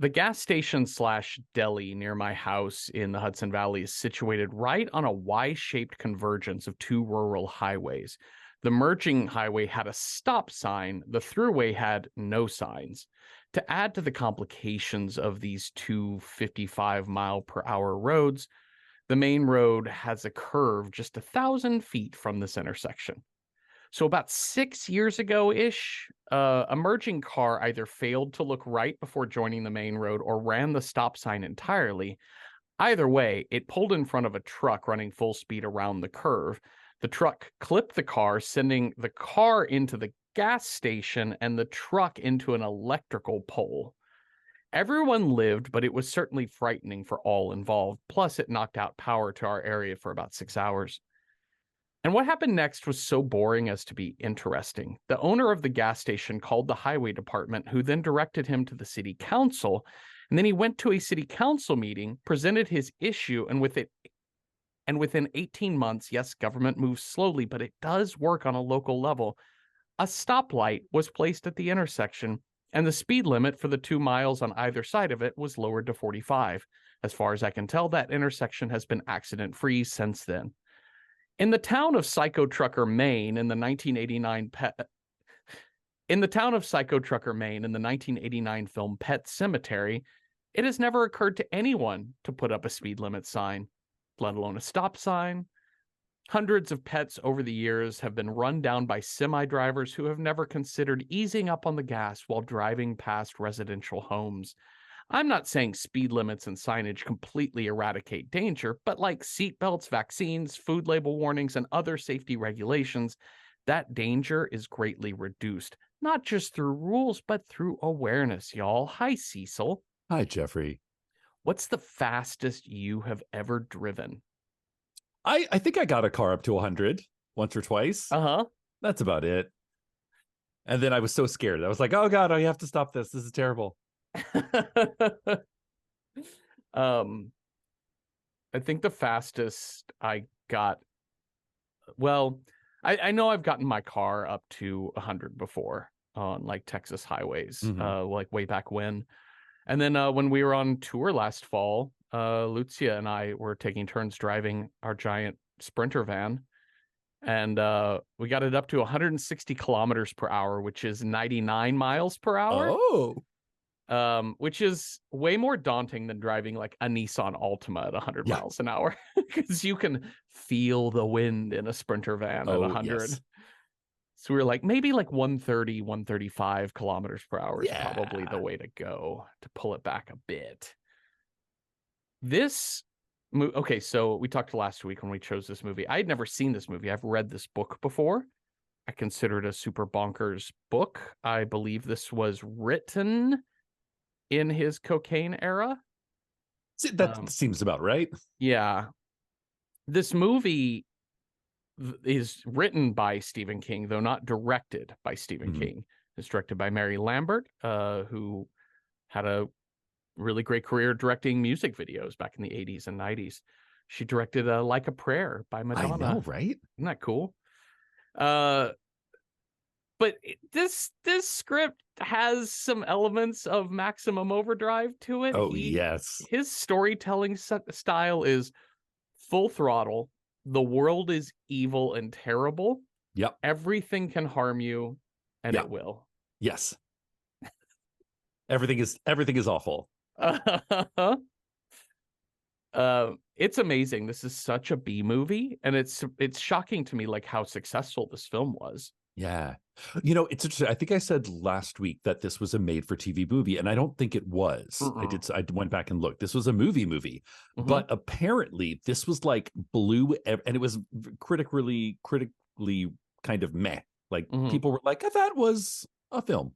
The gas station slash deli near my house in the Hudson Valley is situated right on a Y-shaped convergence of two rural highways. The merging highway had a stop sign. The throughway had no signs. To add to the complications of these two 55-mile-per-hour roads, the main road has a curve just 1,000 feet from this intersection. So about 6 years ago-ish, a merging car either failed to look right before joining the main road or ran the stop sign entirely. Either way, it pulled in front of a truck running full speed around the curve. The truck clipped the car, sending the car into the gas station and the truck into an electrical pole. Everyone lived, but it was certainly frightening for all involved. Plus, it knocked out power to our area for about 6 hours. And what happened next was so boring as to be interesting. The owner of the gas station called the highway department, who then directed him to the city council. And then he went to a city council meeting, presented his issue, and within 18 months, yes, government moves slowly, but it does work on a local level. A stoplight was placed at the intersection, and the speed limit for the 2 miles on either side of it was lowered to 45. As far as I can tell, that intersection has been accident-free since then. In the town of Psycho Trucker, Maine, in the 1989 film Pet Sematary, it has never occurred to anyone to put up a speed limit sign, let alone a stop sign. Hundreds of pets over the years have been run down by semi-drivers who have never considered easing up on the gas while driving past residential homes. I'm not saying speed limits and signage completely eradicate danger, but like seatbelts, vaccines, food label warnings, and other safety regulations, that danger is greatly reduced, not just through rules, but through awareness, y'all. Hi, Cecil. Hi, Jeffrey. What's the fastest you have ever driven? I think I got a car up to 100 once or twice. Uh-huh. That's about it. And then I was so scared. I was like, oh, God, I have to stop this. This is terrible. I think the fastest I got, well, I know I've gotten my car up to 100 before on like Texas highways, like way back when. And then when we were on tour last fall, Lucia and I were taking turns driving our giant Sprinter van, and we got it up to 160 kilometers per hour, which is 99 miles per hour. Oh, Which is way more daunting than driving like a Nissan Altima at 100 miles an hour, because you can feel the wind in a Sprinter van at 100. Yes. So we were like, maybe like 130, 135 kilometers per hour is Yeah. probably the way to go to pull it back a bit. Okay, so we talked last week when we chose this movie. I had never seen this movie. I've read this book before. I consider it a super bonkers book. I believe this was written in his cocaine era. That seems about right. Yeah. This movie is written by Stephen King, though not directed by Stephen King. It's directed by Mary Lambert, who had a really great career directing music videos back in the 80s and 90s. She directed Like a Prayer by Madonna. I know, right? Isn't that cool? But this script has some elements of Maximum Overdrive to it. Oh, yes. His storytelling style is full throttle. The world is evil and terrible. Yep. Everything can harm you, and it will. Yes. Everything is awful. It's amazing. This is such a B movie, and it's shocking to me like how successful this film was. Yeah. You know, it's interesting. I think I said last week that this was a made-for-TV movie, and I don't think it was. I went back and looked. This was a movie, but apparently this was like and it was critically kind of meh. Like people were like, that was a film.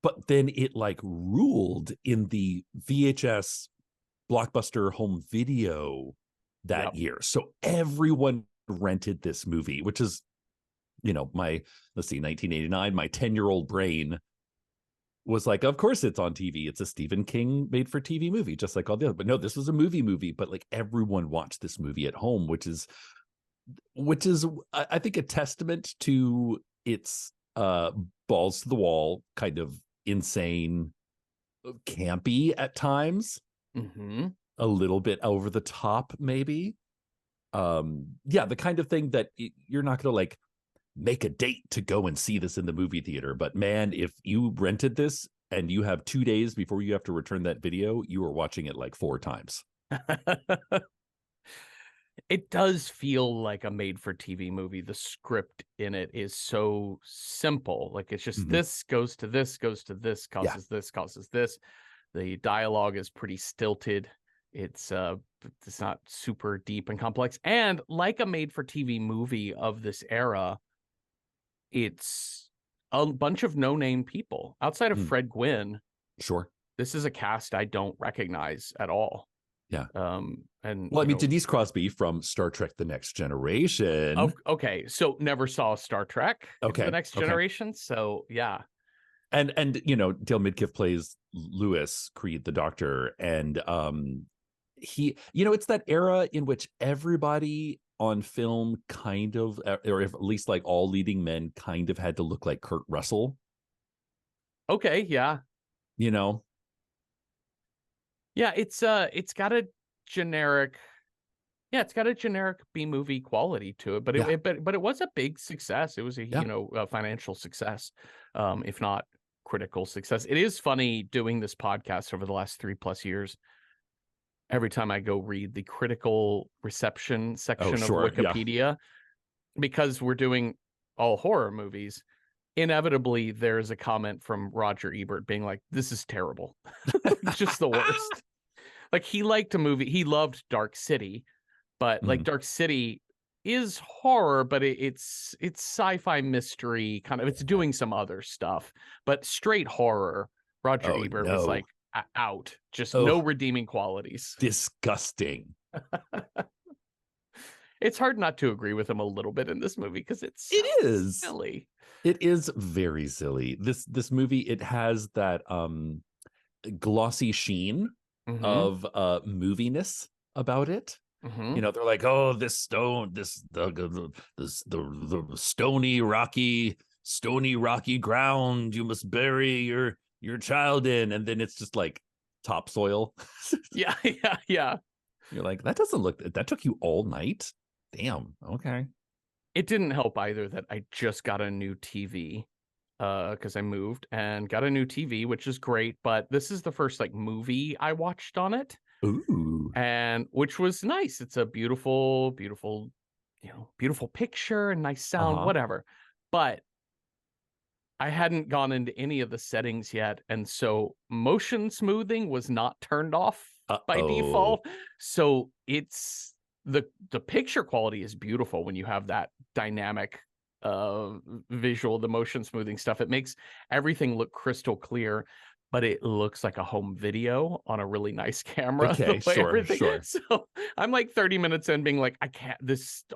But then it like ruled in the VHS Blockbuster home video that year. So everyone rented this movie, which is, you know, 1989, my 10-year-old brain was like, of course it's on TV. It's a Stephen King made for TV movie, just like all the other. But no, this was a movie, but like everyone watched this movie at home, which is I think a testament to its balls to the wall, kind of insane, campy at times, a little bit over the top, maybe. Yeah, the kind of thing that you're not going to like make a date to go and see this in the movie theater. But man, if you rented this and you have 2 days before you have to return that video, you are watching it like 4 times. It does feel like a made-for-TV movie. The script in it is so simple. Like, it's just this goes to this, goes to this, causes this, causes this. The dialogue is pretty stilted. It's not super deep and complex. And like a made-for-TV movie of this era, it's a bunch of no-name people. Outside of Fred Gwynne, sure, this is a cast I don't recognize at all. Yeah. And well, I mean, Denise Crosby from Star Trek: The Next Generation. Okay, so never saw Star Trek: The Next Generation. So yeah. And you know, Dale Midkiff plays Lewis Creed, the Doctor, and he, you know, it's that era in which everybody on film kind of, or at least like all leading men kind of had to look like Kurt Russell. Okay, yeah. You know? Yeah, it's got a generic B-movie quality to it, but it was a big success. It was a financial success, if not critical success. It is funny doing this podcast over the last 3+ years. Every time I go read the critical reception section of Wikipedia, because we're doing all horror movies, inevitably there's a comment from Roger Ebert being like, "This is terrible." Just the worst. Like, he liked a movie, he loved Dark City, but like Dark City is horror, but it's sci-fi mystery kind of. It's doing some other stuff, but straight horror, Roger Ebert was like out, just no redeeming qualities. Disgusting. It's hard not to agree with him a little bit in this movie because it is silly. It is very silly. This movie, it has that glossy sheen of moviness about it. You know, they're like, oh, the stony rocky ground you must bury your child in, and then it's just like topsoil. yeah. You're like, that took you all night. Damn. Okay. It didn't help either that I just got a new TV because I moved and got a new TV, which is great, but this is the first like movie I watched on it. Ooh. And which was nice. It's a beautiful picture and nice sound, whatever. But I hadn't gone into any of the settings yet, and so motion smoothing was not turned off by default. So it's the picture quality is beautiful when you have that dynamic visual, the motion smoothing stuff. It makes everything look crystal clear, but it looks like a home video on a really nice camera. Okay, sure. So I'm like 30 minutes in being like, I can't,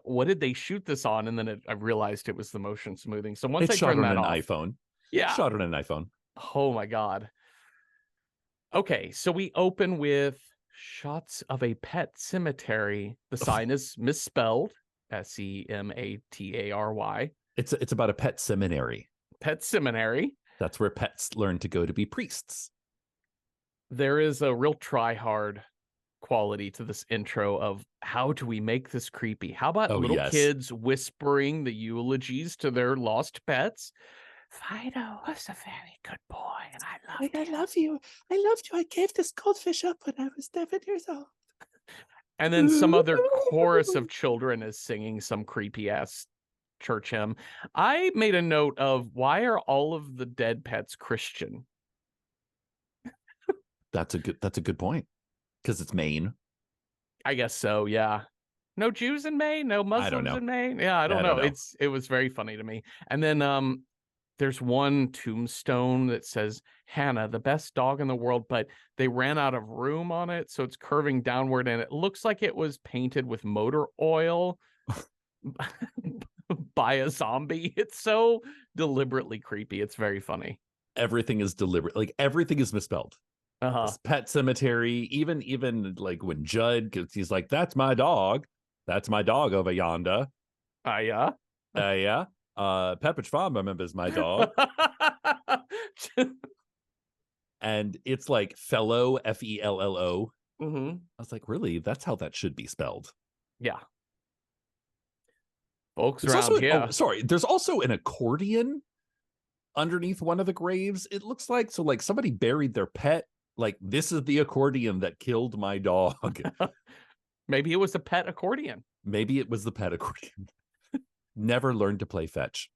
what did they shoot this on? And then I realized it was the motion smoothing. So once I turned that off. iPhone. Yeah. Shot on an iPhone. Oh my God. Okay, so we open with shots of a pet cemetery. The sign is misspelled, Sematary. It's about a pet seminary. Pet seminary. That's where pets learn to go to be priests. There is a real try-hard quality to this intro of how do we make this creepy? How about little kids whispering the eulogies to their lost pets? Fido was a very good boy, and I love you. I loved you. I gave this goldfish up when I was 7 years old. And then some other chorus of children is singing some creepy-ass church hymn. I made a note of, why are all of the dead pets Christian? That's a good point. Because it's Maine. I guess so, yeah. No Jews in Maine? No Muslims in Maine? Yeah, I don't know. It was very funny to me. And then there's one tombstone that says Hannah, the best dog in the world, but they ran out of room on it, so it's curving downward, and it looks like it was painted with motor oil by a zombie. It's so deliberately creepy. It's very funny. Everything is deliberate. Like, everything is misspelled. This pet cemetery, even like when Judd, because he's like, that's my dog over yonder. Yeah. Pepperidge Farm remembers my dog. and it's like fellow, Fello. Mm-hmm. I was like, really? That's how that should be spelled. Yeah. Folks There's around also here. there's also an accordion underneath one of the graves. It looks like like somebody buried their pet. Like, this is the accordion that killed my dog. Maybe it was a pet accordion. Maybe it was the pet accordion. Never learned to play fetch.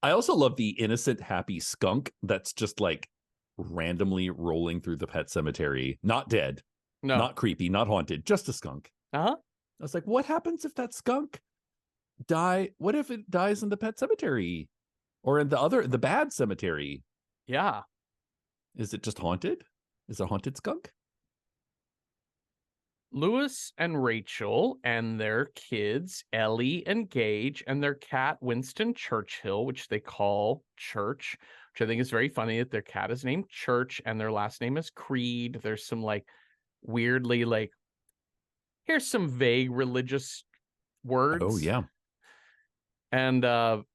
I also love the innocent, happy skunk that's just like randomly rolling through the pet cemetery. Not dead, No. not creepy, not haunted, just a skunk. Uh-huh. I was like, what happens if that skunk what if it dies in the pet cemetery or in the bad cemetery? Yeah. Is it just haunted? Is it a haunted skunk? Lewis and Rachel and their kids, Ellie and Gage, and their cat, Winston Churchill, which they call Church, which I think is very funny that their cat is named Church and their last name is Creed. There's some like weirdly like, here's some vague religious words. Oh, yeah. And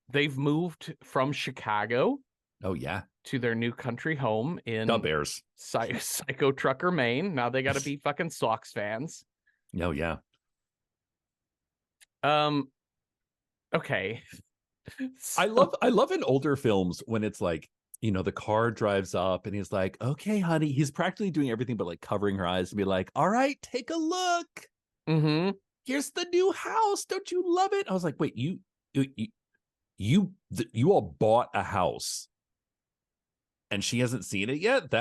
they've moved from Chicago. Oh, yeah. To their new country home in the Bears. Psycho Trucker, Maine. Now they got to be fucking Sox fans. Oh, yeah. Okay. I love in older films when it's like, you know, the car drives up and he's like, okay, honey. He's practically doing everything but like covering her eyes to be like, all right, take a look. Mm-hmm. Here's the new house. Don't you love it? I was like, wait, you all bought a house and she hasn't seen it yet?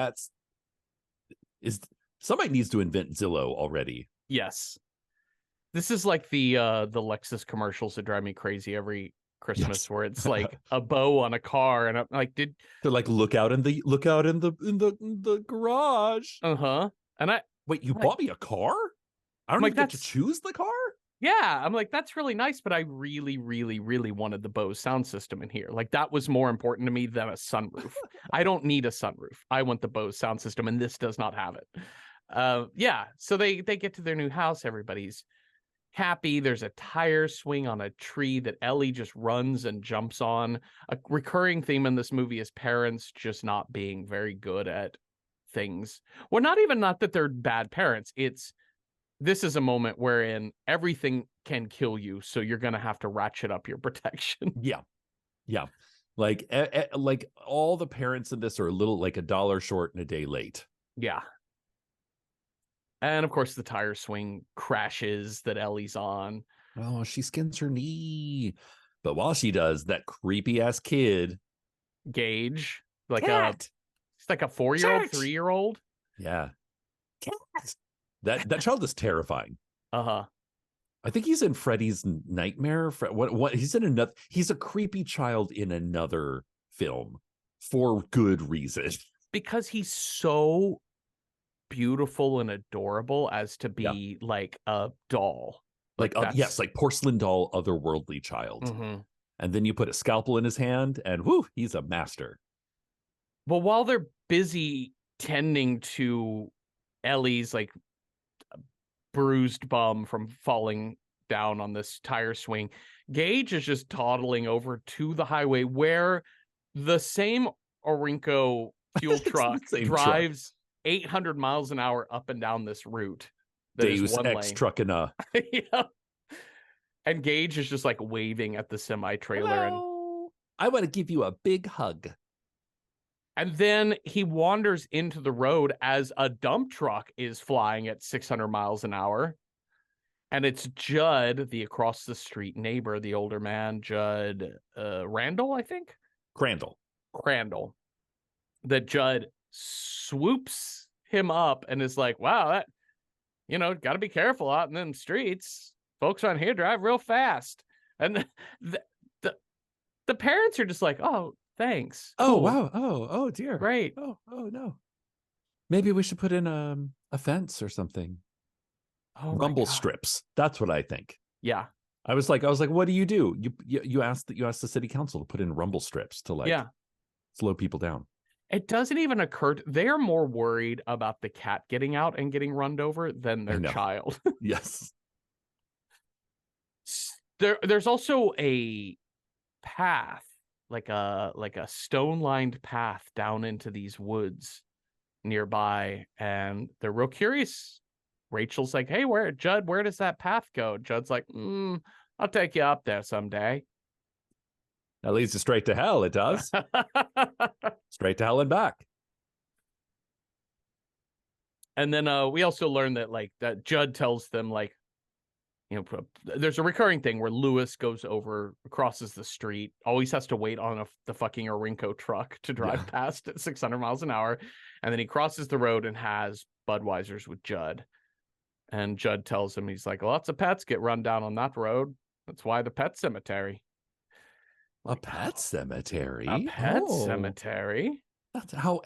Somebody needs to invent Zillow already. Yes. This is like the Lexus commercials that drive me crazy every Christmas, yes. Where it's like a bow on a car, and I'm like, they're like, look out in the garage. Uh-huh. And you bought me a car? I don't even get to choose the car? Yeah, I'm like, that's really nice, but I really, really, really wanted the Bose sound system in here. Like, that was more important to me than a sunroof. I don't need a sunroof. I want the Bose sound system, and this does not have it. Yeah, so they get to their new house. Everybody's happy. There's a tire swing on a tree that Ellie just runs and jumps on. A recurring theme in this movie is parents just not being very good at things. Well, not that they're bad parents. This is a moment wherein everything can kill you, so you're going to have to ratchet up your protection. Yeah. Yeah. Like all the parents in this are a little like $1 short and a day late. Yeah. And of course the tire swing crashes that Ellie's on. Oh, she skins her knee. But while she does, that creepy ass kid, Gage, like Cat. It's like a 4-year-old, 3-year-old. Yeah. Cat. That child is terrifying. Uh-huh. I think he's in Freddy's Nightmare. What he's in another. He's a creepy child in another film for good reason. Because he's so beautiful and adorable as to be like a doll. Like yes, like porcelain doll, otherworldly child. Mm-hmm. And then you put a scalpel in his hand, and whoo, he's a master. Well, while they're busy tending to Ellie's like bruised bum from falling down on this tire swing, Gage is just toddling over to the highway where the same Orinco fuel truck drives 800 miles an hour up and down this route. Deus Ex trucking. Yeah. And Gage is just like waving at the semi-trailer. And I want to give you a big hug. And then he wanders into the road as a dump truck is flying at 600 miles an hour. And it's Judd, the across the street neighbor, the older man, Judd Randall, I think? Crandall. That Judd swoops him up and is like, wow, got to be careful out in them streets. Folks on here drive real fast. And the parents are just like, oh, thanks. Oh, cool. Wow. Oh, dear. Great. Oh, no. Maybe we should put in a fence or something. Oh, rumble strips. That's what I think. Yeah. I was like, what do? You asked the city council to put in rumble strips to slow people down. It doesn't even occur. They're more worried about the cat getting out and getting run over than their child. Yes. There's also a path, like a stone-lined path down into these woods nearby, and they're real curious. Rachel's like, hey, Judd, where does that path go? Judd's like, I'll take you up there someday. That leads you straight to hell. It does. Straight to hell and back. And then we also learned that that Judd tells them there's a recurring thing where Lewis crosses the street, always has to wait on the fucking Orinco truck to drive past at 600 miles an hour. And then he crosses the road and has Budweiser's with Judd. And Judd tells him, he's like, lots of pets get run down on that road. That's why the pet cemetery. A pet cemetery? A pet cemetery? That's how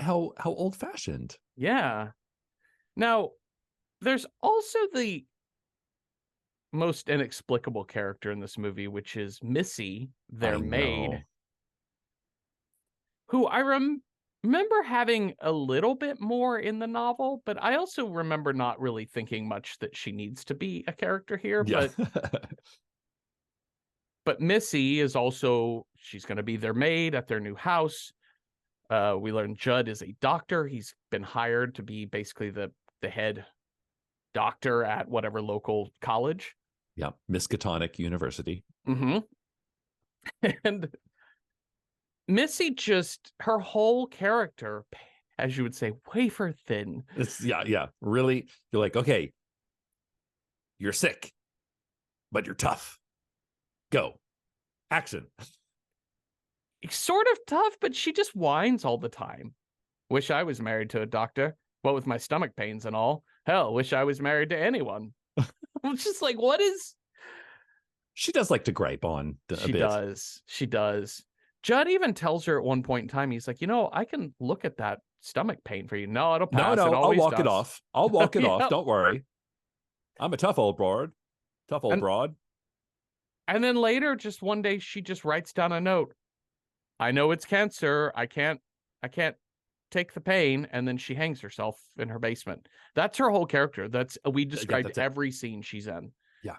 old-fashioned. Yeah. Now, there's also the most inexplicable character in this movie, which is Missy, their maid, who I remember having a little bit more in the novel, but I also remember not really thinking much that she needs to be a character here. Yeah. But Missy is also, she's going to be their maid at their new house. We learn Judd is a doctor. He's been hired to be basically the head doctor at whatever local college. Yeah, Miskatonic University. Mm-hmm. And Missy her whole character, as you would say, wafer thin. It's really. You're like, okay, you're sick, but you're tough. Go. Action. Sort of tough, but she just whines all the time. Wish I was married to a doctor. What with my stomach pains and all. Hell, wish I was married to anyone. I'm just like, what is... She does like to gripe on a bit. She does. Judd even tells her at one point in time, he's like, I can look at that stomach pain for you. No, it'll pass. No, I'll walk it off. I'll walk it off. Don't worry. I'm a tough old broad. Broad. And then later, just one day, she just writes down a note. I know it's cancer. I can't take the pain. And then she hangs herself in her basement. That's her whole character. We described every scene she's in. Yeah.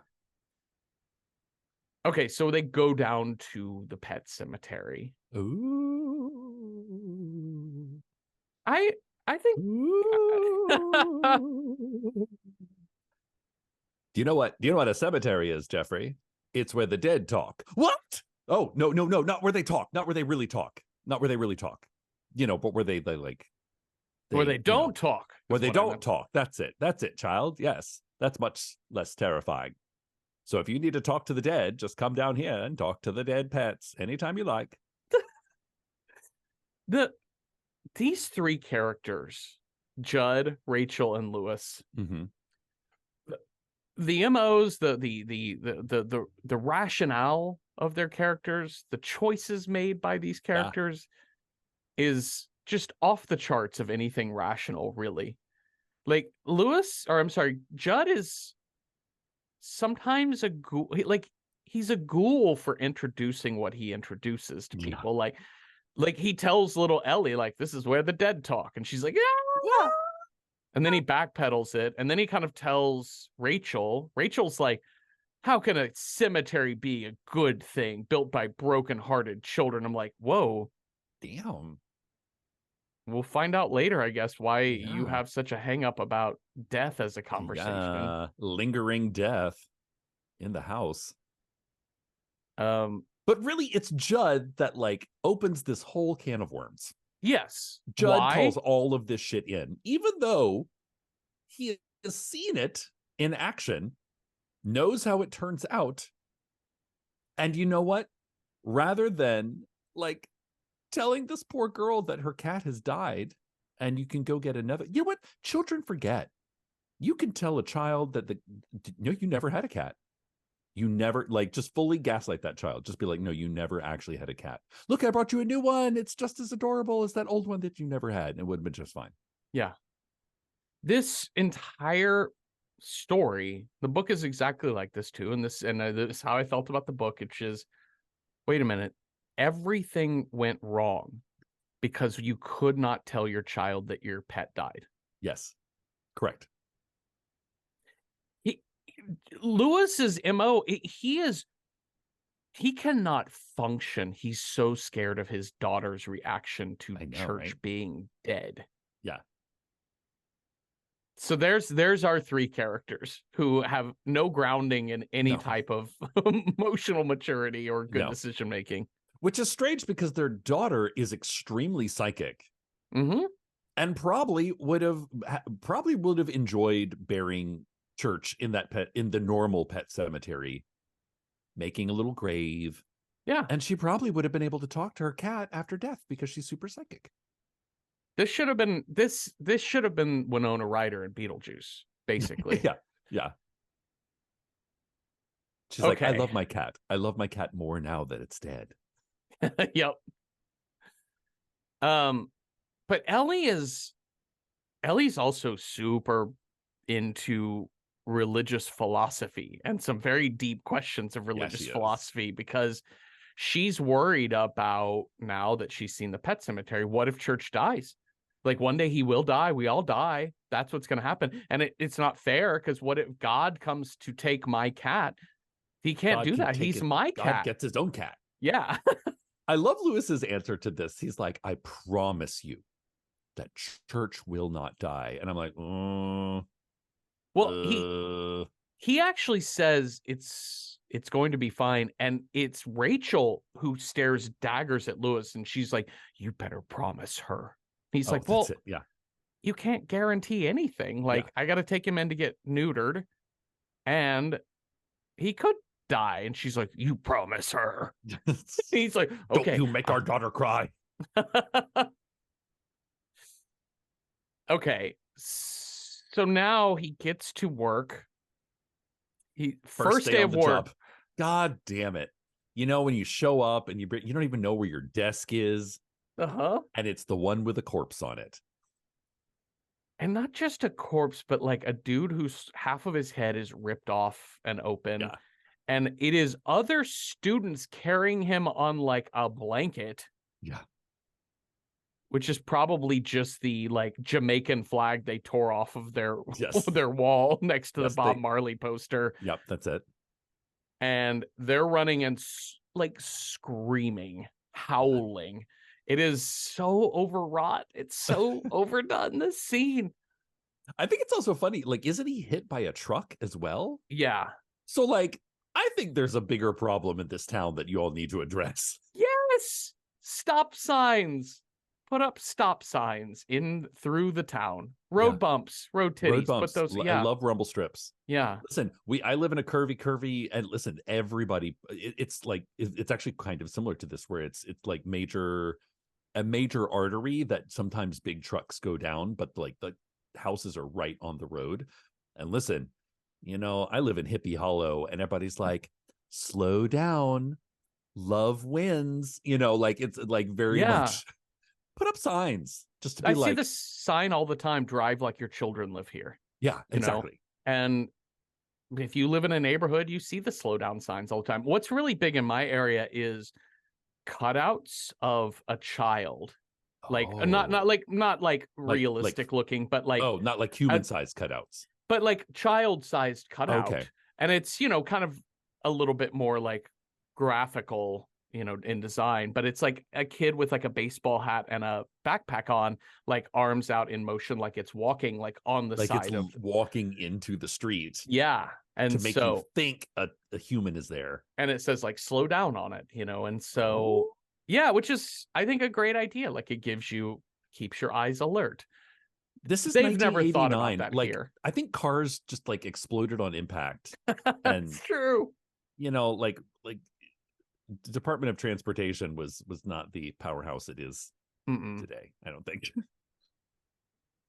Okay, so they go down to the pet cemetery. Ooh. I think. Do you know what a cemetery is, Jeffrey? It's where the dead talk. What? Oh, no, not where they talk. Not where they really talk. But where they like. Where they don't talk. Where they don't talk. That's it, child. Yes. That's much less terrifying. So if you need to talk to the dead, just come down here and talk to the dead pets anytime you like. These three characters, Judd, Rachel, and Lewis, the MOs, the rationale of their characters, the choices made by these characters is just off the charts of anything rational, really. Like Judd is sometimes a ghoul. He's a ghoul for introducing what he introduces to people. Like he tells little Ellie, like, this is where the dead talk, and she's like, yeah. And then he backpedals it, and then he kind of tells Rachel. Rachel's like, how can a cemetery be a good thing built by broken-hearted children? I'm like, whoa. Damn. We'll find out later, I guess, why you have such a hang-up about death as a conversation. Yeah, lingering death in the house. But really, it's Judd that opens this whole can of worms. Yes. Judd calls all of this shit in, even though he has seen it in action, knows how it turns out. And you know what? Rather than telling this poor girl that her cat has died and you can go get another, you know what? Children forget. You can tell a child that you never had a cat. You never, just fully gaslight that child. Just be like, no, you never actually had a cat. Look, I brought you a new one. It's just as adorable as that old one that you never had. And it would have been just fine. Yeah. This entire story, the book is exactly like this too. And this is how I felt about the book, which is, wait a minute. Everything went wrong because you could not tell your child that your pet died. Yes. Correct. Lewis's MO, he cannot function. He's so scared of his daughter's reaction to church being dead. Yeah. So there's our three characters who have no grounding in any type of emotional maturity or good decision making. Which is strange because their daughter is extremely psychic. Mm-hmm. And probably would have enjoyed burying Church in the normal pet cemetery, making a little grave. Yeah. And she probably would have been able to talk to her cat after death because she's super psychic. This should have been Winona Ryder and Beetlejuice, basically. Yeah. She's like, I love my cat. I love my cat more now that it's dead. Yep. But Ellie's also super into religious philosophy and some very deep questions of religious philosophy, because she's worried about, now that she's seen the pet cemetery, what if Church dies? Like, one day he will die. We all die. That's what's going to happen. And it's not fair, because what if God comes to take my cat? He can't do that. He's my cat. God gets his own cat. Yeah. I love Lewis's answer to this. He's like, I promise you that Church will not die. And I'm like, well, he actually says it's going to be fine. And it's Rachel who stares daggers at Lewis, and she's like, you better promise her. He's like, well, you can't guarantee anything. Like, I got to take him in to get neutered, and he could die. And she's like, you promise her. He's like, okay. Don't you make our daughter cry. Okay. So now he gets to work. First day of work. Job. God damn it. You know, when you show up and you don't even know where your desk is. And it's the one with a corpse on it. And not just a corpse, but like a dude whose half of his head is ripped off and open. Yeah. And it is other students carrying him on like a blanket. Yeah. Which is probably just the like Jamaican flag they tore off of their wall next to the Bob Marley poster. Yep, that's it. And they're running and like screaming, howling. It is so overwrought. It's so overdone, this scene. I think it's also funny. Like, isn't he hit by a truck as well? Yeah. So, like, I think there's a bigger problem in this town that you all need to address. Yes. Stop signs. Put up stop signs through the town. Road bumps, road titties. Road bumps. Put those, I love rumble strips. Yeah. Listen, I live in a curvy, and listen, everybody, it's like, it's actually kind of similar to this, where it's like a major artery that sometimes big trucks go down, but like the houses are right on the road. And listen, you know, I live in Hippie Hollow, and everybody's like, slow down, love wins, you know, like, it's like very much put up signs just to be I see this sign all the time: drive like your children live here. Yeah, exactly. And if you live in a neighborhood, you see the slow down signs all the time. What's really big in my area is cutouts of a child, like not like realistic looking, but like, not like human sized cutouts, but like child sized cutout. And it's, you know, kind of a little bit more like graphical, you know, in design, but it's like a kid with like a baseball hat and a backpack on, like arms out in motion, like it's walking like on the side of walking into the street. Yeah. And to make you think a human is there. And it says like slow down on it, you know, and so yeah, which is, I think, a great idea. Like, it keeps your eyes alert. This is They've never thought about that like, here. I think cars just like exploded on impact. That's true. You know, like the Department of Transportation was not the powerhouse it is today, I don't think.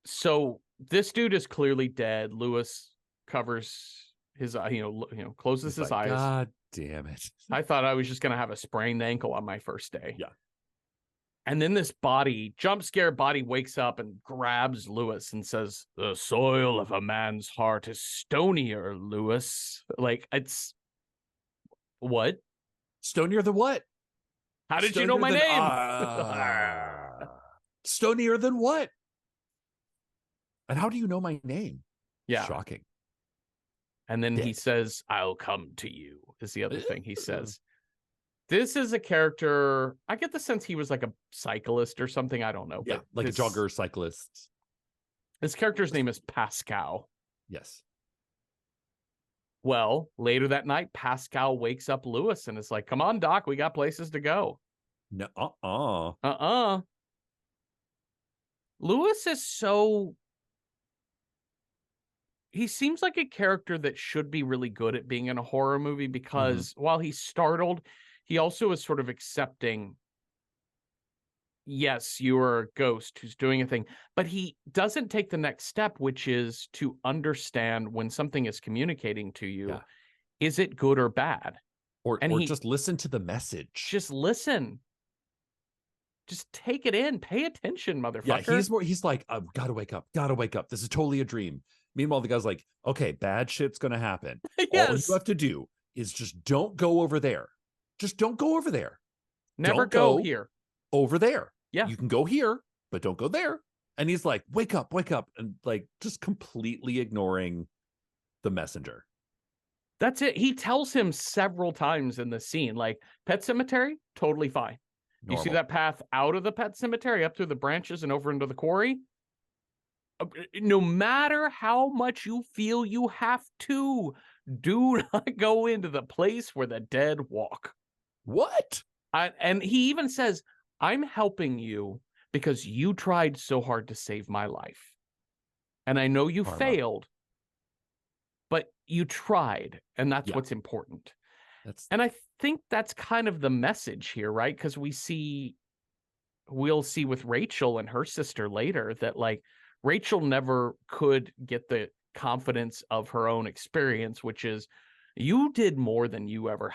So this dude is clearly dead. Lewis covers his eye, closes his eyes. God damn it. I thought I was just going to have a sprained ankle on my first day. Yeah. And then this jump scare body wakes up and grabs Lewis and says, the soil of a man's heart is stonier, Lewis. Like, it's what? Stonier than what? How did you know my name? Stonier than what? And how do you know my name? Yeah. Shocking. And then he says, I'll come to you, is the other thing he says. This is a character, I get the sense he was like a cyclist or something. I don't know. Yeah, but like a jogger cyclist. His character's name is Pascal. Yes. Well, later that night, Pascal wakes up Lewis and is like, come on, Doc, we got places to go. No, Lewis is so... He seems like a character that should be really good at being in a horror movie because while he's startled, he also is sort of accepting, yes, you are a ghost who's doing a thing, but he doesn't take the next step, which is to understand when something is communicating to you, Yeah. is it good or bad? Or just listen to the message. Just listen. Just take it in. Pay attention, motherfucker. Yeah, he's like, gotta wake up. This is totally a dream. Meanwhile, the guy's like, okay, bad shit's gonna happen. Yes. All you have to do is just don't go over there. Just don't go over there. Never go here. Over there. Yeah. You can go here, but don't go there. And he's like, wake up. And like just completely ignoring the messenger. That's it. He tells him several times in the scene, like, Pet Cemetery, totally fine. Normal. You see that path out of the Pet Cemetery up through the branches and over into the quarry? No matter how much you feel you have to, do not go into the place where the dead walk. What? And he even says, I'm helping you because you tried so hard to save my life. And I know you failed, but you tried, and that's what's important. And I think that's kind of the message here, right? Because we'll see with Rachel and her sister later that, like, Rachel never could get the confidence of her own experience, which is, you did more than you ever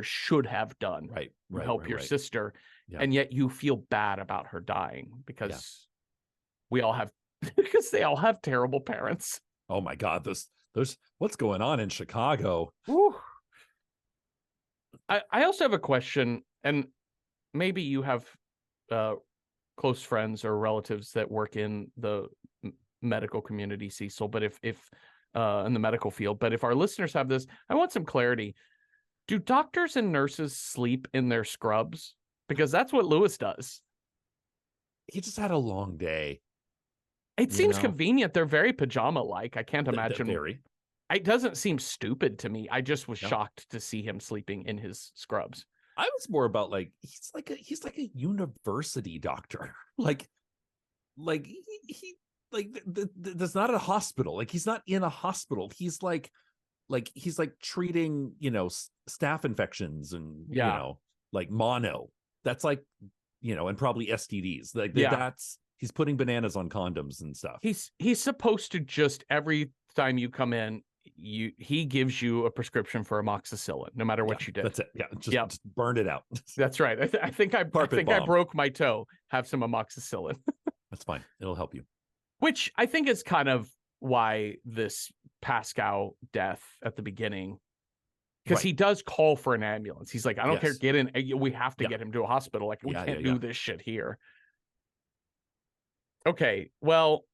should have done to help your sister. Yeah. And yet you feel bad about her dying because we all have, because they all have terrible parents. Oh my God. Those what's going on in Chicago? Whew. I also have a question, and maybe you have close friends or relatives that work in the medical community, Cecil, but if in the medical field, but if our listeners have this, I want some clarity. Do doctors and nurses sleep in their scrubs? Because that's what Lewis does. He just had a long day. It seems convenient. They're very pajama-like. I can't imagine. Very. It doesn't seem stupid to me. I just was shocked to see him sleeping in his scrubs. I was more about like he's like a university doctor. Like he that's not a hospital. Like he's not in a hospital. He's like he's like treating, staph infections and like mono. That's like, and probably STDs. Like that's, he's putting bananas on condoms and stuff. He's supposed to just, every time you come in, he gives you a prescription for amoxicillin, no matter what you did. That's it. Yeah. Just burn it out. That's right. I think I broke my toe. Have some amoxicillin. That's fine. It'll help you. Which I think is kind of why this Pascal death at the beginning, because he does call for an ambulance. He's like, I don't care, get in. We have to get him to a hospital. Like, we can't do this shit here. Okay, well,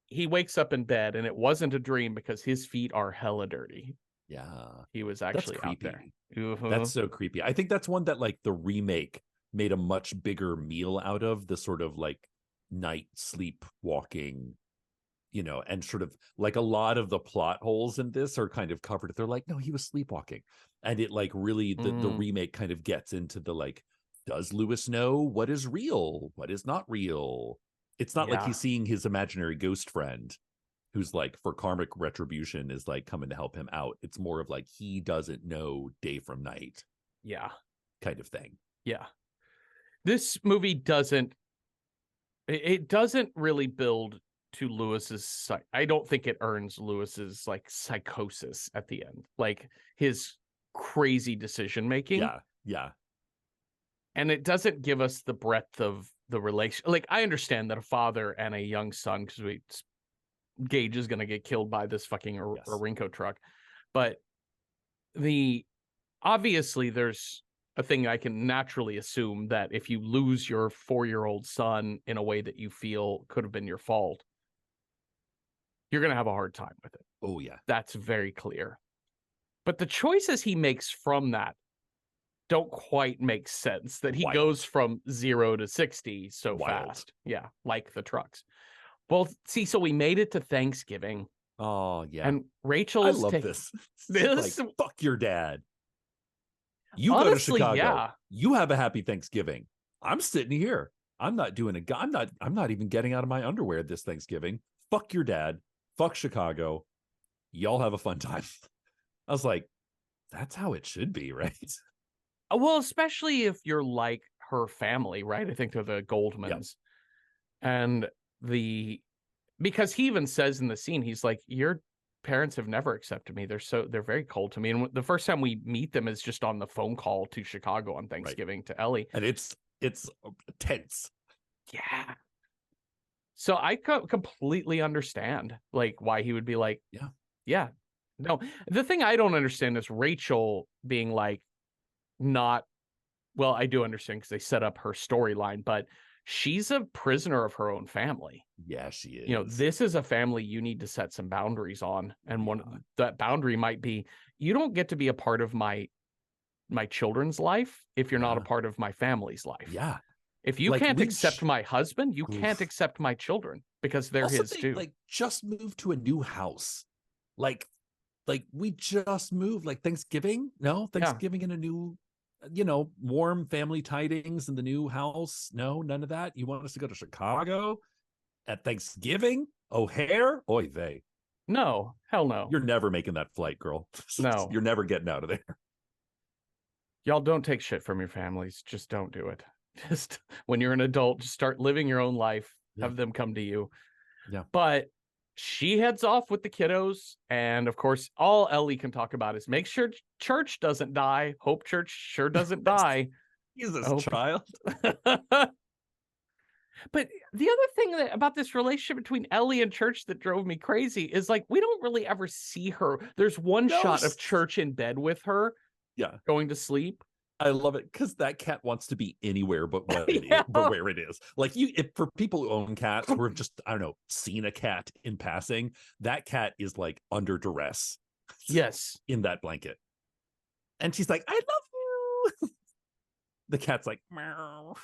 he wakes up in bed, and it wasn't a dream because his feet are hella dirty. Yeah. He was actually out there. That's so creepy. I think that's one that, like, the remake made a much bigger meal out of, the sort of, like, night sleepwalking, and sort of like a lot of the plot holes in this are kind of covered. They're like, no, he was sleepwalking. And it like really, the remake kind of gets into the, like, does Lewis know what is real? What is not real? It's not like he's seeing his imaginary ghost friend who's like, for karmic retribution, is like coming to help him out. It's more of like, he doesn't know day from night. Yeah. Kind of thing. Yeah. This movie doesn't really build to Lewis's, I don't think it earns Lewis's like psychosis at the end, like his crazy decision making. Yeah. And it doesn't give us the breadth of the relation. Like, I understand that a father and a young son, because Gage is going to get killed by this fucking Orinco truck, but obviously there's a thing I can naturally assume that if you lose your 4-year-old son in a way that you feel could have been your fault, you're going to have a hard time with it. Oh, yeah. That's very clear. But the choices he makes from that don't quite make sense, that he goes from 0 to 60 so fast. Yeah, like the trucks. Well, see, so we made it to Thanksgiving. Oh, yeah. And I Rachel's love this. this Like, fuck your dad. You go to honestly, Chicago. yeah. You have a happy Thanksgiving. I'm sitting here. I'm not doing a. I'm not even getting out of my underwear this Thanksgiving. Fuck your dad. Fuck Chicago. Y'all have a fun time. I was like, that's how it should be, right? Well, especially if you're like her family, right? I think they're the Goldmans. Yep. And because he even says in the scene, he's like, your parents have never accepted me. They're very cold to me. And the first time we meet them is just on the phone call to Chicago on Thanksgiving to Ellie. And it's tense. Yeah. So I completely understand like why he would be like, yeah. No, the thing I don't understand is Rachel being like, not, well, I do understand because they set up her storyline, but she's a prisoner of her own family. Yeah, she is. You know, this is a family you need to set some boundaries on. And that boundary might be, you don't get to be a part of my children's life if you're not a part of my family's life. Yeah. If you can't accept my husband, you can't accept my children because they're also his too. Like just moved to a new house. Like we just moved, like Thanksgiving in a new, warm family tidings in the new house. No, none of that. You want us to go to Chicago at Thanksgiving? O'Hare? Oy vey. No, hell no. You're never making that flight, girl. No. You're never getting out of there. Y'all don't take shit from your families. Just don't do it. Just when you're an adult, just start living your own life. Have them come to you. Yeah. But she heads off with the kiddos. And of course, all Ellie can talk about is make sure church doesn't die. Hope church sure doesn't die. Jesus, child. But the other thing about this relationship between Ellie and Church that drove me crazy is like, we don't really ever see her. There's one shot of Church in bed with her. Yeah. Going to sleep. I love it because that cat wants to be anywhere but what it is, but where it is. Like if for people who own cats who have just, I don't know, seen a cat in passing, that cat is like under duress. Yes. In that blanket. And she's like, I love you. The cat's like, meow.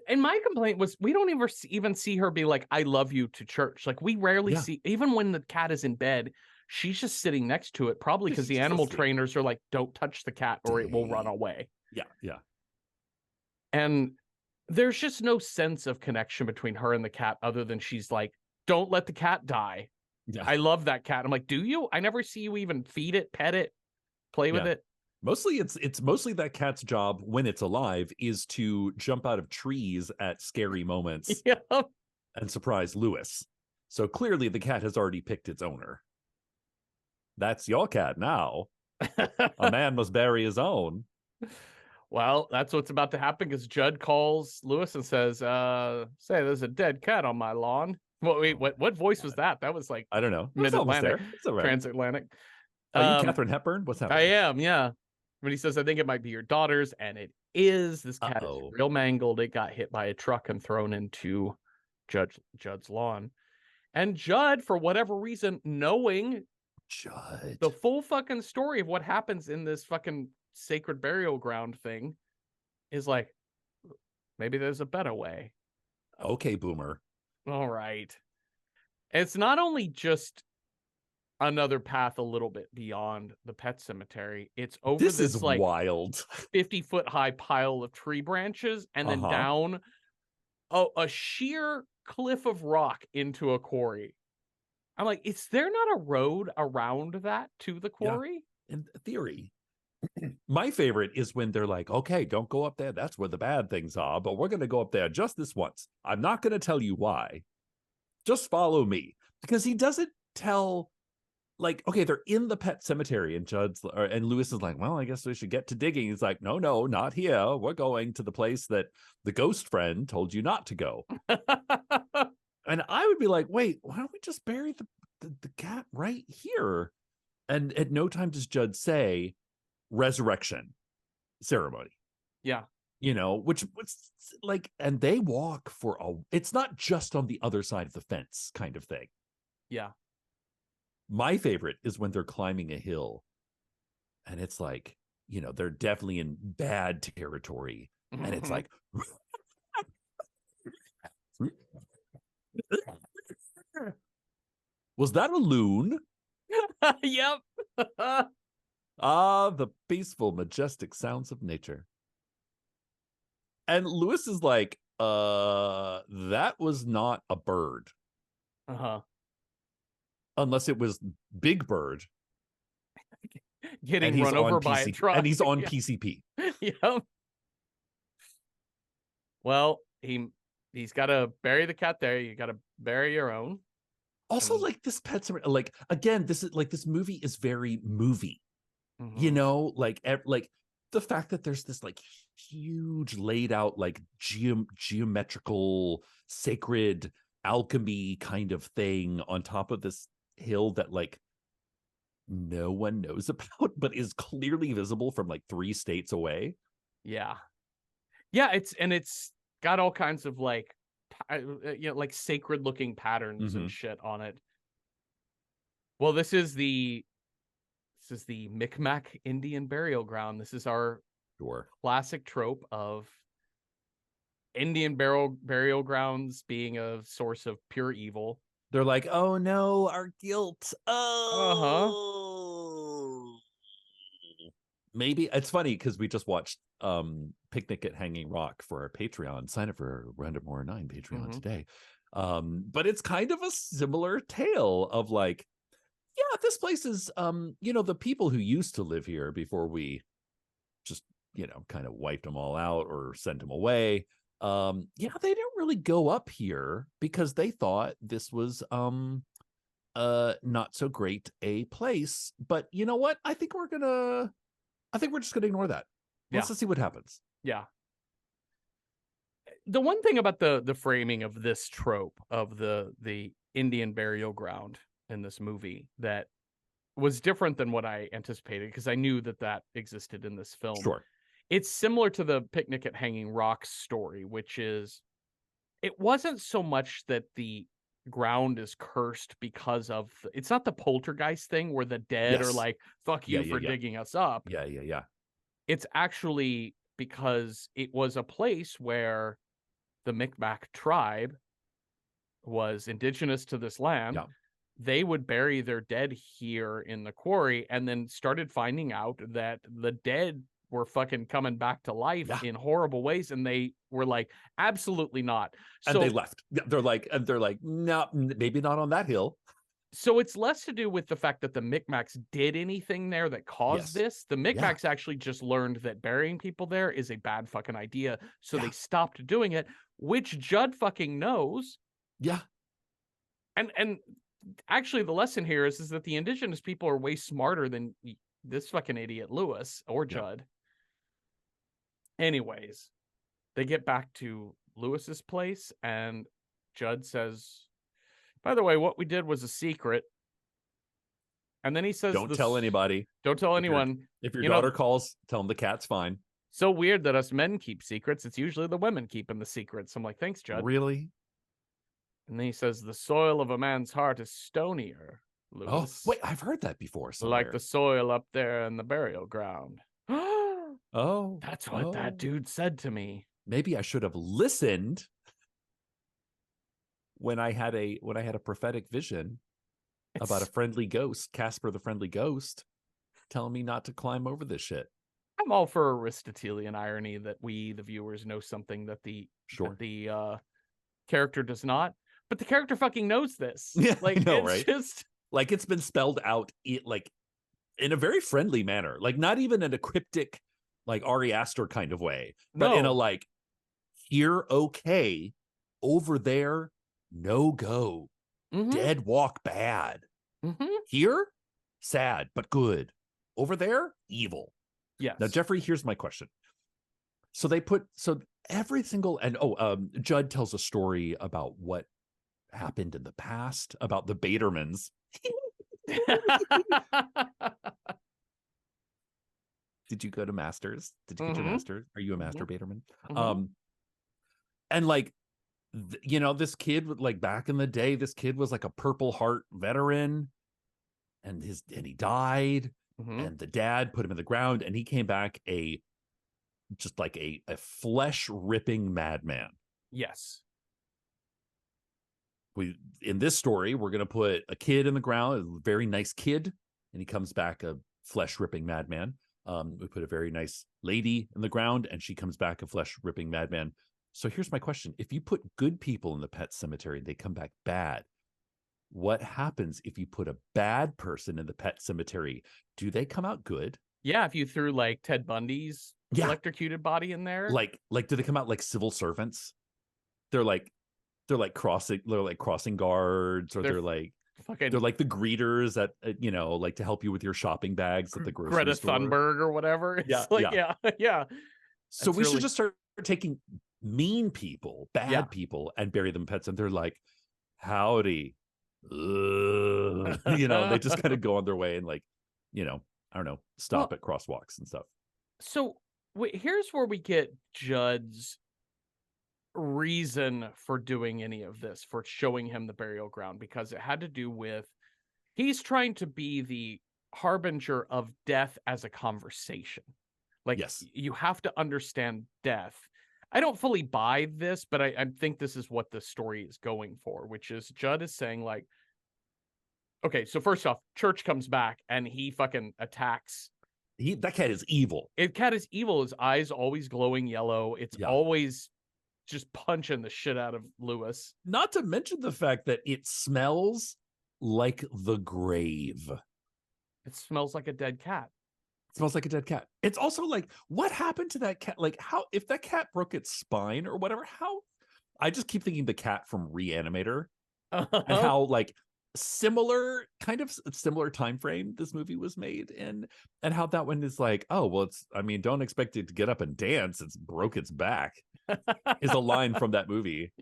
And my complaint was we don't even see her be like, I love you to Church. Like we rarely see, even when the cat is in bed, she's just sitting next to it, probably because the animal trainers are like, don't touch the cat or it will run away. Yeah, yeah. And there's just no sense of connection between her and the cat other than she's like, don't let the cat die. Yeah. I love that cat. I'm like, do you? I never see you even feed it, pet it, play with it. Mostly it's mostly that cat's job when it's alive is to jump out of trees at scary moments and surprise Lewis. So clearly the cat has already picked its owner. That's your cat now. A man must bury his own. Well, that's what's about to happen because Judd calls Lewis and says, say there's a dead cat on my lawn. Well, wait, what voice was that? That was like, I don't know. Mid-Atlantic, transatlantic. Are you Catherine Hepburn? What's happening? I am, yeah. When he says, I think it might be your daughter's, and it is. This cat is real mangled. It got hit by a truck and thrown into Judd's lawn. And Judd, for whatever reason, knowing the full fucking story of what happens in this fucking sacred burial ground thing, is like, maybe there's a better way. Okay, boomer. All right. It's not only just another path a little bit beyond the pet cemetery. It's over this is like wild 50-foot high pile of tree branches and then down a sheer cliff of rock into a quarry. I'm like, is there not a road around that to the quarry? Yeah. In theory. My favorite is when they're like, okay, don't go up there. That's where the bad things are, but we're going to go up there just this once. I'm not going to tell you why. Just follow me. Because he doesn't tell, like, okay, they're in the pet cemetery and and Lewis is like, well, I guess we should get to digging. He's like, no, not here. We're going to the place that the ghost friend told you not to go. And I would be like, wait, why don't we just bury the cat right here? And at no time does Judd say resurrection ceremony. Yeah. You know, which was like, and they walk it's not just on the other side of the fence kind of thing. Yeah. My favorite is when they're climbing a hill and it's like, you know, they're definitely in bad territory. And it's like, Was that a loon? Yep. Ah, the peaceful, majestic sounds of nature. And Lewis is like, that was not a bird. Uh-huh. Unless it was Big Bird. Getting run over by a truck. And he's on PCP. Yep. Well, he's got to bury the cat there. You got to bury your own. Also, like this Pet Sematary, like again, this movie is very movie. You know, like the fact that there's this like huge laid out like geometrical sacred alchemy kind of thing on top of this hill that like no one knows about, but is clearly visible from like 3 states away. Yeah. It's got all kinds of like, like sacred looking patterns and shit on it. Well, this is the Micmac Indian burial ground. This is our classic trope of Indian burial grounds being a source of pure evil. They're like, oh no, our guilt. Maybe it's funny because we just watched Picnic at Hanging Rock for our Patreon. Sign up for Random Horror 9 Patreon today. But it's kind of a similar tale of like, yeah, this place is the people who used to live here before we just kind of wiped them all out or sent them away. They didn't really go up here because they thought this was not so great a place. But you know what? I think we're just gonna ignore that. Let's just see what happens. Yeah. The one thing about the framing of this trope of the Indian burial ground in this movie that was different than what I anticipated, because I knew that existed in this film. Sure. It's similar to the Picnic at Hanging Rock story, which is, it wasn't so much that the ground is cursed because of it's not the poltergeist thing where the dead are like, fuck you for digging us up. Yeah. It's actually because it was a place where the Micmac tribe was indigenous to this land. Yeah. They would bury their dead here in the quarry, and then started finding out that the dead were fucking coming back to life in horrible ways, and they were like, absolutely not. And they left. They're like, no, maybe not on that hill. So it's less to do with the fact that the Micmacs did anything there that caused this. The Micmacs actually just learned that burying people there is a bad fucking idea, so they stopped doing it, which Judd fucking knows. Yeah. And actually the lesson here is that the indigenous people are way smarter than this fucking idiot Lewis or Judd. Anyways, they get back to Lewis's place, and Judd says, by the way, what we did was a secret. And then he says, don't tell anybody. Don't tell anyone. If your daughter calls, tell them the cat's fine. So weird that us men keep secrets. It's usually the women keeping the secrets. I'm like, thanks, Judd. Really? And then he says, the soil of a man's heart is stonier, Lewis. Oh, wait, I've heard that before somewhere. Like the soil up there in the burial ground. Oh. That's what that dude said to me. Maybe I should have listened when I had a prophetic vision about a friendly ghost, Casper the Friendly Ghost, telling me not to climb over this shit. I'm all for Aristotelian irony that we, the viewers, know something that the character does not. But the character fucking knows this. Yeah, like, I know, it's right? Just like it's been spelled out in a very friendly manner, like not even in a cryptic, like Ari Aster kind of way, but in a like, here, okay, over there, no go, dead walk bad. Here, sad but good. Over there, evil. Yes. Now, Jeffrey, here's my question. So every single Judd tells a story about what happened in the past about the Badermans. Did you go to Masters? Did you get your Masters? Are you a Master Baderman? And like, this kid, like back in the day, this kid was like a Purple Heart veteran, and he died, and the dad put him in the ground, and he came back just like a flesh ripping madman. Yes. in this story, we're going to put a kid in the ground, a very nice kid, and he comes back a flesh-ripping madman. We put a very nice lady in the ground, and she comes back a flesh-ripping madman. So here's my question. If you put good people in the pet cemetery, they come back bad. What happens if you put a bad person in the pet cemetery? Do they come out good? Yeah, if you threw like Ted Bundy's electrocuted body in there. Like do they come out like civil servants? They're like crossing guards, or they're like the greeters that like to help you with your shopping bags at the grocery Greta store. Thunberg or whatever. It's yeah. So we should just start taking mean people, bad people, and bury them in pets, and they're like, howdy. They just kind of go on their way and I don't know, stop at crosswalks and stuff. So here's where we get Judd's reason for doing any of this, for showing him the burial ground, because it had to do with he's trying to be the harbinger of death as a conversation. Like, yes, you have to understand death. I don't fully buy this, but I think this is what the story is going for, which is Judd is saying, like, okay, so first off, Church comes back and he fucking attacks. That cat is evil. Cat is evil. His eyes always glowing yellow. It's always just punching the shit out of Lewis. Not to mention the fact that it smells like the grave. It smells like a dead cat. It smells like a dead cat. It's also like, what happened to that cat? Like, how, if that cat broke its spine or whatever, how? I just keep thinking the cat from Reanimator, and how like similar time frame this movie was made in, and how that one is like, oh well, don't expect it to get up and dance, it's broke its back, is a line from that movie.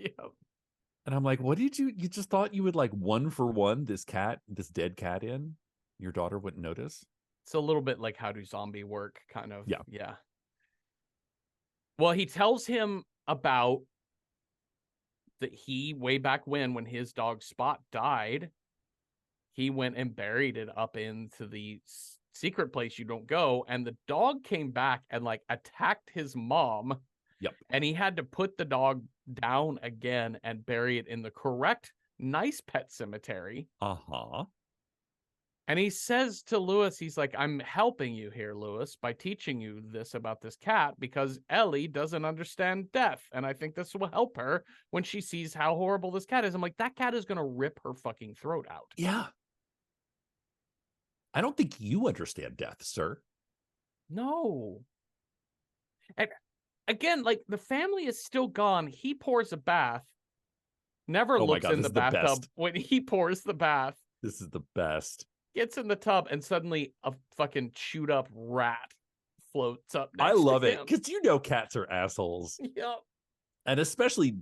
And I'm like, what did you just thought you would like one for one this dead cat in? Your daughter wouldn't notice? It's a little bit like How Do Zombie Work, kind of. Yeah. Well, he tells him about that way back when his dog Spot died, he went and buried it up into the secret place you don't go, and the dog came back and like attacked his mom. And he had to put the dog down again and bury it in the correct nice pet cemetery. And he says to Lewis, he's like, I'm helping you here, Lewis, by teaching you this about this cat, because Ellie doesn't understand death. And I think this will help her when she sees how horrible this cat is. I'm like, that cat is going to rip her fucking throat out. Yeah. I don't think you understand death, sir. No. And again, like, the family is still gone. He pours a bath, never looks in the bathtub when he pours the bath. This is the best. Gets in the tub, and suddenly a fucking chewed up rat floats up next I love to it, because cats are assholes. Yep. And especially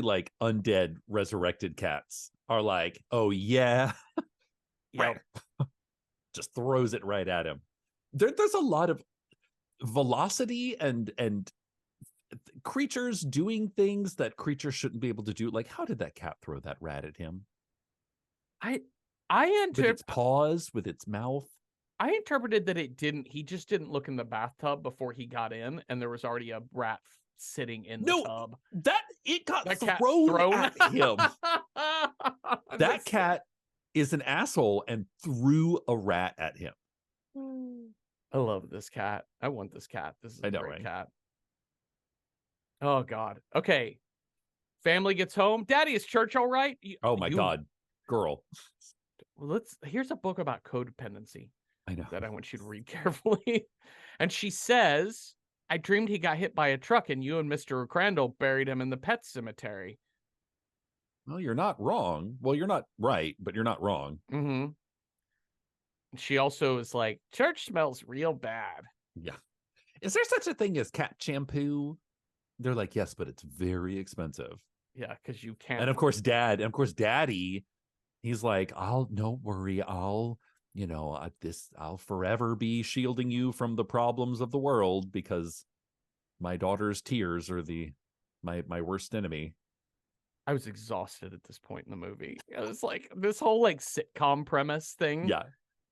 like undead resurrected cats are like, oh yeah. Yep. Just throws it right at him. There's a lot of velocity and creatures doing things that creatures shouldn't be able to do. Like, how did that cat throw that rat at him? With its paws, with its mouth. I interpreted that he just didn't look in the bathtub before he got in, and there was already a rat sitting in the tub. It got thrown at him. That cat is an asshole and threw a rat at him. I love this cat. I want this cat. This is a great cat. Oh God. Okay. Family gets home. Daddy, is Church all right? Oh my God. Girl. Well, here's a book about codependency. I know. That I want you to read carefully. And she says, I dreamed he got hit by a truck and you and Mr. Crandall buried him in the pet cemetery. Well, you're not wrong. Well, you're not right, but you're not wrong. Mm-hmm. She also is like, Church smells real bad. Yeah. Is there such a thing as cat shampoo? They're like, yes, but it's very expensive. Yeah, because you can't. And of course, Daddy, he's like, don't worry. I'll forever be shielding you from the problems of the world, because my daughter's tears are my worst enemy. I was exhausted at this point in the movie. I was like, this whole like sitcom premise thing. Yeah.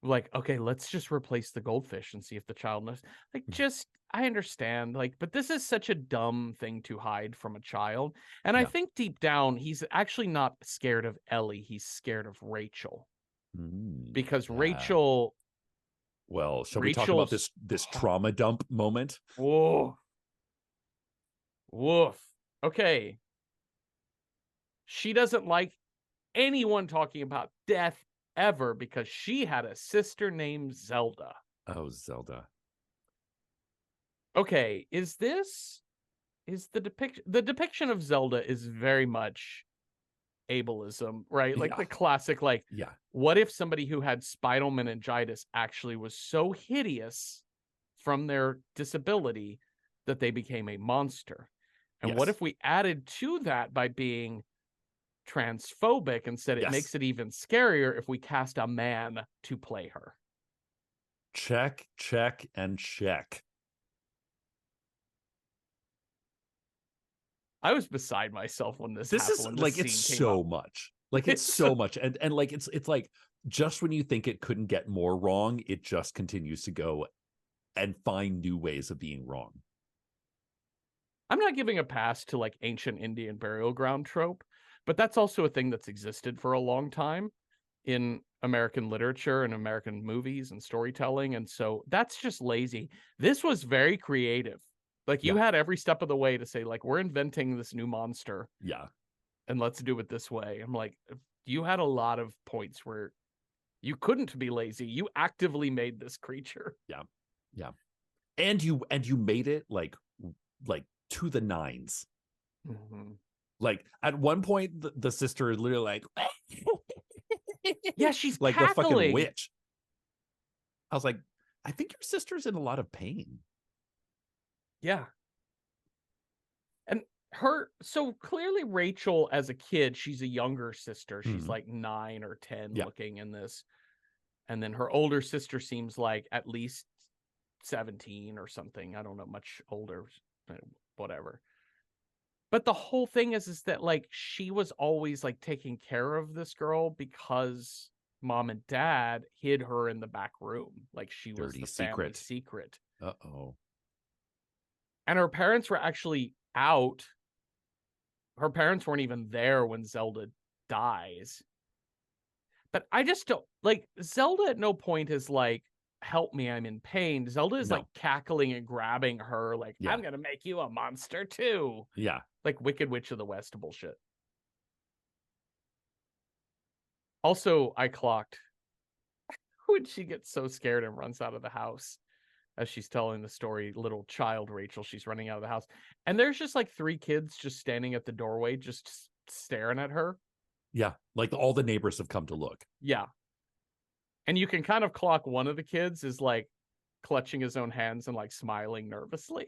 like, okay, let's just replace the goldfish and see if the child knows. Like, just, I understand, like, but this is such a dumb thing to hide from a child. And I Yeah. think deep down, he's actually not scared of Ellie. He's scared of Rachel because Yeah. Well, shall we talk about Rachel's, this trauma dump moment? whoa, woof. Okay. She doesn't like anyone talking about death ever because she had a sister named Zelda. Oh, Zelda. Okay, is the depiction of Zelda is very much ableism, right? Like Yeah. the classic, like, Yeah. what if somebody who had spinal meningitis actually was so hideous from their disability that they became a monster? And what Yes. if we added to that by being transphobic and said it Yes. makes it even scarier if we cast a man to play her? Check, check, and check. I was beside myself when this This happened, is when this like, it's scene came up. so much. Like, it's It's so much. And like, it's like, just when you think it couldn't get more wrong, it just continues to go and find new ways of being wrong. I'm not giving a pass to like ancient Indian burial ground trope, but that's also a thing that's existed for a long time in American literature and American movies and storytelling. And so that's just lazy. This was very creative. Like, you Yeah. had every step of the way to say, like, we're inventing this new monster Yeah. and let's do it this way. I'm like, you had a lot of points where you couldn't be lazy. You actively made this creature. Yeah. Yeah. And you made it like to the nines. Mm-hmm. Like, at one point, the sister is literally like, Yeah, she's like the fucking cackling. witch. I was like, I think your sister's in a lot of pain. Yeah. And so clearly Rachel as a kid, she's a younger sister. She's like 9 or 10 Yeah. looking in this. And then her older sister seems like at least 17 or something. I don't know, much older, whatever. But the whole thing is that like she was always like taking care of this girl because mom and dad hid her in the back room. Like, she was Dirty the family secret. secret. Uh-oh. And her parents were actually out. Her parents weren't even there when Zelda dies. But I just don't like, Zelda at no point is like, help me, I'm in pain. Zelda is like No. cackling and grabbing her, like, Yeah. I'm gonna make you a monster too. Yeah. Like Wicked Witch of the West bullshit. Also, I clocked when she gets so scared and runs out of the house as she's telling the story, little child Rachel, she's running out of the house. And there's just like 3 kids just standing at the doorway, just staring at her. Yeah. Like, all the neighbors have come to look. Yeah. And you can kind of clock one of the kids is like clutching his own hands and like smiling nervously.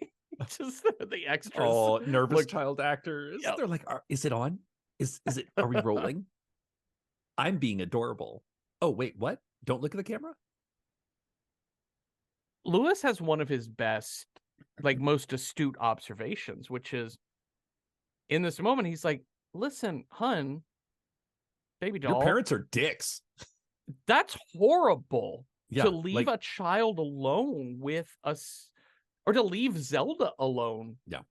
Just the extras. Oh, nervous look, child actors. yep. They're like, is it on? Is it, are we rolling? I'm being adorable. Oh, wait, what? Don't look at the camera? Lewis has one of his best, like most astute observations, which is in this moment, he's like, listen, hun, baby Your doll, parents are dicks. that's horrible Yeah. to leave Like, a child alone with us, or to leave Zelda alone. yeah.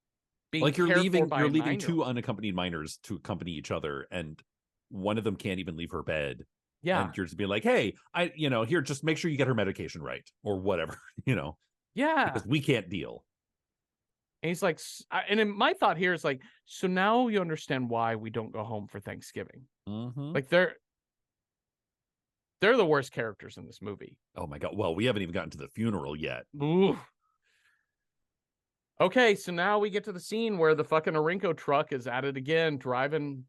Being Like, you're cared for leaving by you're a leaving 9-year-old. 2 unaccompanied minors to accompany each other, and one of them can't even leave her bed. Yeah. And you're just being like, hey, here, just make sure you get her medication right, or whatever, Yeah. because we can't deal. And he's like, and my thought here is like, so now you understand why we don't go home for Thanksgiving. Mm-hmm. Like, they're the worst characters in this movie. Oh my God. Well, we haven't even gotten to the funeral yet. Ooh. Okay, so now we get to the scene where the fucking Orinko truck is at it again, driving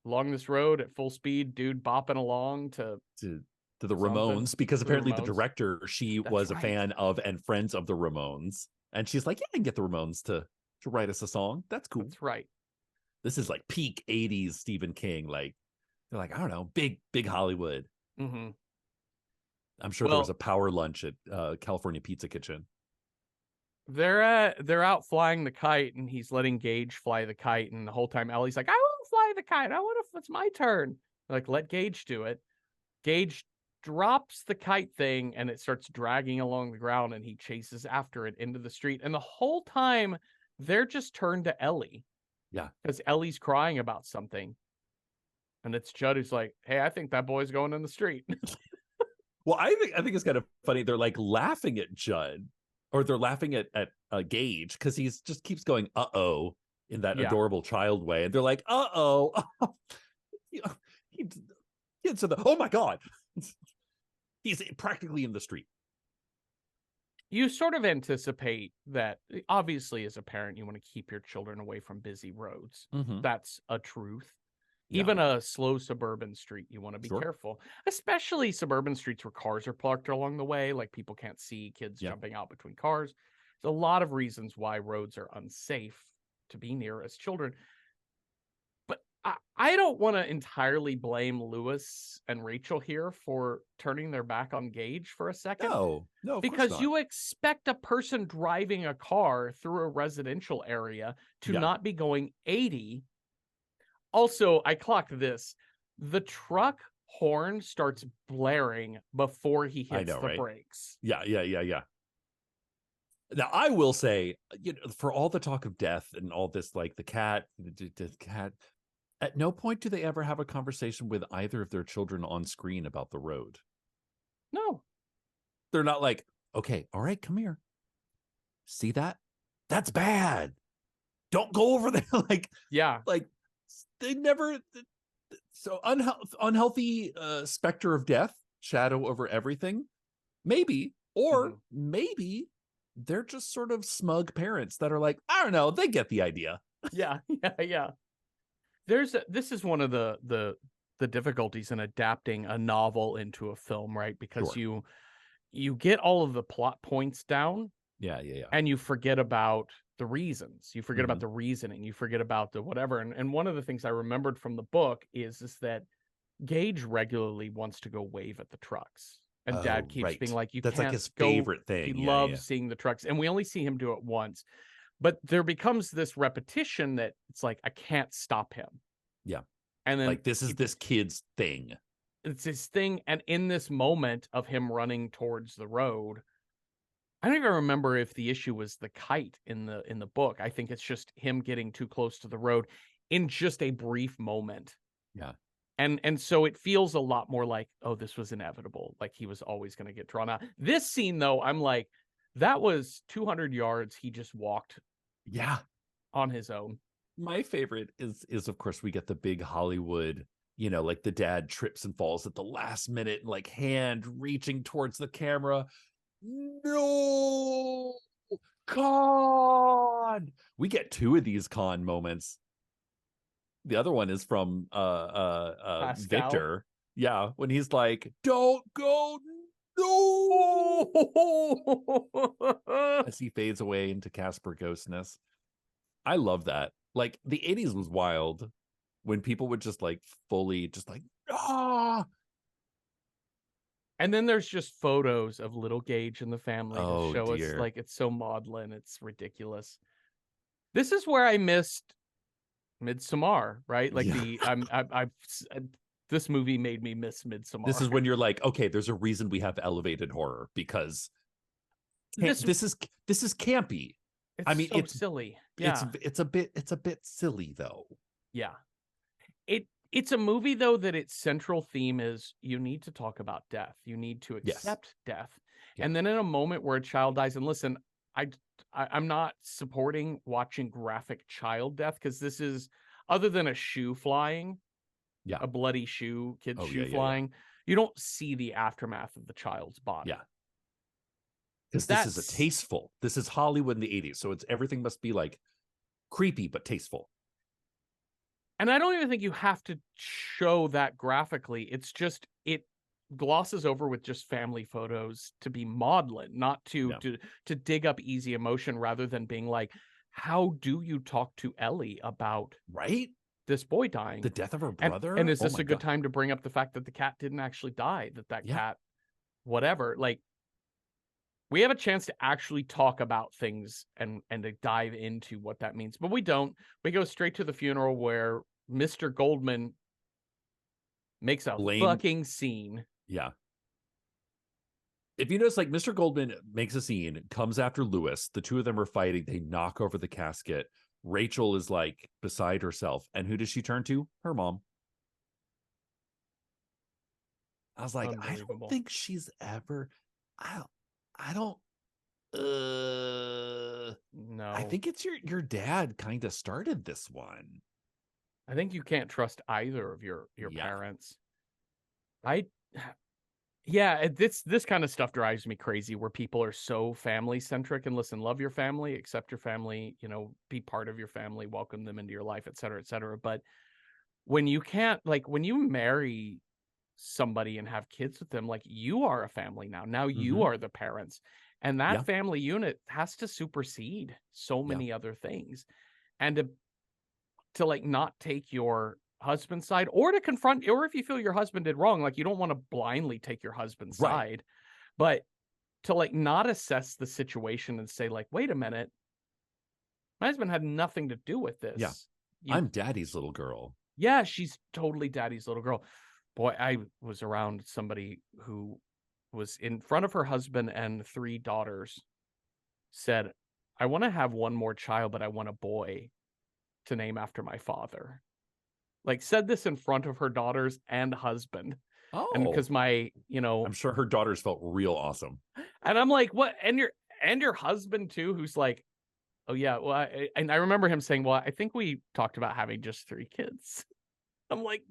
along this road at full speed, dude bopping along to the something. Ramones, because To the apparently the Ramones. director, she That's was a right. fan of and friends of the Ramones, and she's like, yeah, I can get the Ramones to write us a song. That's cool. That's right. This is like peak 80s Stephen King. Like, they're like, I don't know, big Hollywood. Mm-hmm. I'm sure there was a power lunch at California Pizza Kitchen. They're out flying the kite, and he's letting Gage fly the kite, and the whole time Ellie's like, I won't fly the kite. I want to. It's my turn. Like, let Gage do it. Gage drops the kite thing and it starts dragging along the ground, and he chases after it into the street. And the whole time they're just turned to Ellie. Yeah. Because Ellie's crying about something. And it's Judd who's like, hey, I think that boy's going in the street. Well, I think it's kind of funny. They're like laughing at Judd, or they're laughing at Gage, because he's just keeps going, uh-oh, in that adorable child way. And they're like, uh-oh. Oh my God. He's practically in the street. You sort of anticipate that, obviously, as a parent, you want to keep your children away from busy roads. Mm-hmm. That's a truth. Yeah. Even a slow suburban street, you want to be careful, especially suburban streets where cars are parked along the way, like people can't see kids jumping out between cars. There's a lot of reasons why roads are unsafe to be near as children. But I don't want to entirely blame Lewis and Rachel here for turning their back on Gage for a second. No, because you expect a person driving a car through a residential area to not be going 80. Also, I clocked this. The truck horn starts blaring before he hits the brakes. Yeah. Now, I will say, for all the talk of death and all this, like the cat, at no point do they ever have a conversation with either of their children on screen about the road. No. They're not like, okay, all right, come here. See that? That's bad. Don't go over there. Like they never. So unhealthy specter of death, shadow over everything. Maybe, or maybe they're just sort of smug parents that are like, I don't know, they get the idea. Yeah. This is one of the difficulties in adapting a novel into a film, right? Because you get all of the plot points down. Yeah. And you forget about the reasons. You forget about the reasoning. You forget about the whatever. And one of the things I remembered from the book is that Gage regularly wants to go wave at the trucks. And Dad keeps being like, that's can't like his go. favorite thing. He loves seeing the trucks. And we only see him do it once. But there becomes this repetition that it's like, I can't stop him. Yeah. And then like, this is this kid's thing. It's his thing. And in this moment of him running towards the road, I don't even remember if the issue was the kite in the book. I think it's just him getting too close to the road in just a brief moment. Yeah. And so it feels a lot more like, oh, this was inevitable. Like he was always going to get drawn out. This scene, though, I'm like, that was 200 yards. He just walked. Yeah. On his own. My favorite is of course, we get the big Hollywood, like the dad trips and falls at the last minute, and like hand reaching towards the camera. No, Con. We get two of these Con moments. The other one is from Victor. Yeah, when he's like, "Don't go, no," as he fades away into Casper ghostness. I love that. Like, the 80s was wild when people would just like fully just like, ah. And then there's just photos of little Gage and the family to show us, like, it's so maudlin, it's ridiculous. This is where I missed Midsommar, right? Like this movie made me miss Midsommar. This is when you're like, okay, there's a reason we have elevated horror, because this is campy. It's silly. Yeah. It's a bit silly though. Yeah. It's a movie, though, that its central theme is you need to talk about death. You need to accept death. Yeah. And then in a moment where a child dies, and listen, I'm not supporting watching graphic child death, because this is, other than a shoe flying, a bloody shoe, kid's shoe flying, you don't see the aftermath of the child's body. Yeah. Because this is tasteful. This is Hollywood in the 80s. So everything must be like creepy, but tasteful. And I don't even think you have to show that graphically. It's just, it glosses over with just family photos to be maudlin, not to dig up easy emotion, rather than being like, how do you talk to Ellie about this boy dying? The death of her brother? And is this a good time to bring up the fact that the cat didn't actually die? That cat, whatever, like, we have a chance to actually talk about things and to dive into what that means. But we don't. We go straight to the funeral where Mr. Goldman makes a fucking scene. Yeah. If you notice, like Mr. Goldman makes a scene, comes after Lewis. The two of them are fighting. They knock over the casket. Rachel is like beside herself. And who does she turn to? Her mom. I was like, I don't think she's ever. I don't. No. I think it's your dad kind of started this one. I think you can't trust either of your parents. This kind of stuff drives me crazy, where people are so family centric. And listen, love your family, accept your family, be part of your family, welcome them into your life, et cetera, et cetera. But when you can't, like, when you marry somebody and have kids with them, like, you are a family now you are the parents, and that family unit has to supersede so many other things. And to like not take your husband's side, or to confront, or if you feel your husband did wrong, like, you don't want to blindly take your husband's side, but to like not assess the situation and say, like, wait a minute, my husband had nothing to do with this. I'm daddy's little girl. Yeah, she's totally daddy's little girl. Boy, I was around somebody who was in front of her husband and 3 daughters, said, I want to have one more child, but I want a boy to name after my father. Like, said this in front of her daughters and husband. Oh, and because I'm sure her daughters felt real awesome. And I'm like, what? And your husband too, who's like, oh yeah, well, and I remember him saying, well, I think we talked about having just 3 kids. I'm like,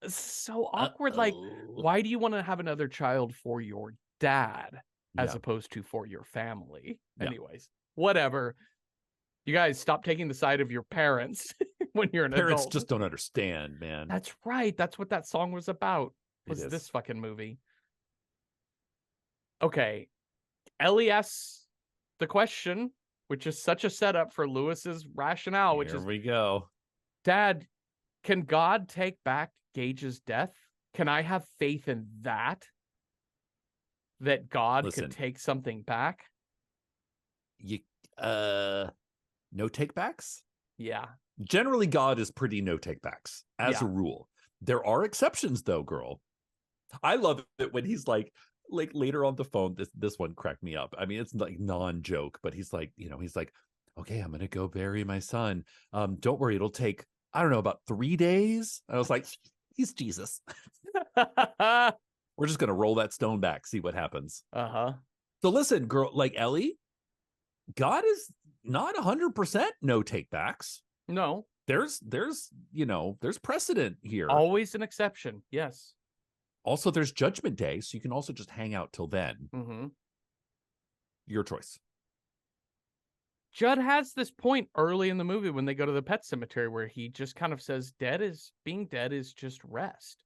so awkward. Like, why do you want to have another child for your dad as opposed to for your family? Anyways, whatever. You guys stop taking the side of your parents when you're an adult. Parents just don't understand, man. That's right. That's what that song was about. Was this fucking movie. Okay. Ellie asks the question, which is such a setup for Lewis's rationale, which is, here we go. Dad, can God take back Gage's death? Can I have faith in that? That God could take something back? No takebacks? Yeah. Generally, God is pretty no takebacks, as a rule. There are exceptions, though, girl. I love it when he's like later on the phone, this one cracked me up. I mean, it's like non-joke, but he's like, okay, I'm going to go bury my son. Don't worry, it'll take, I don't know, about 3 days. I was like, he's Jesus. We're just going to roll that stone back, see what happens. Uh-huh. So listen, girl, like Ellie, God is not 100% no takebacks. No. There's precedent here. Always an exception. Yes. Also, there's Judgment Day, so you can also just hang out till then. Mm-hmm. Your choice. Judd has this point early in the movie when they go to the pet cemetery where he just kind of says, being dead is just rest.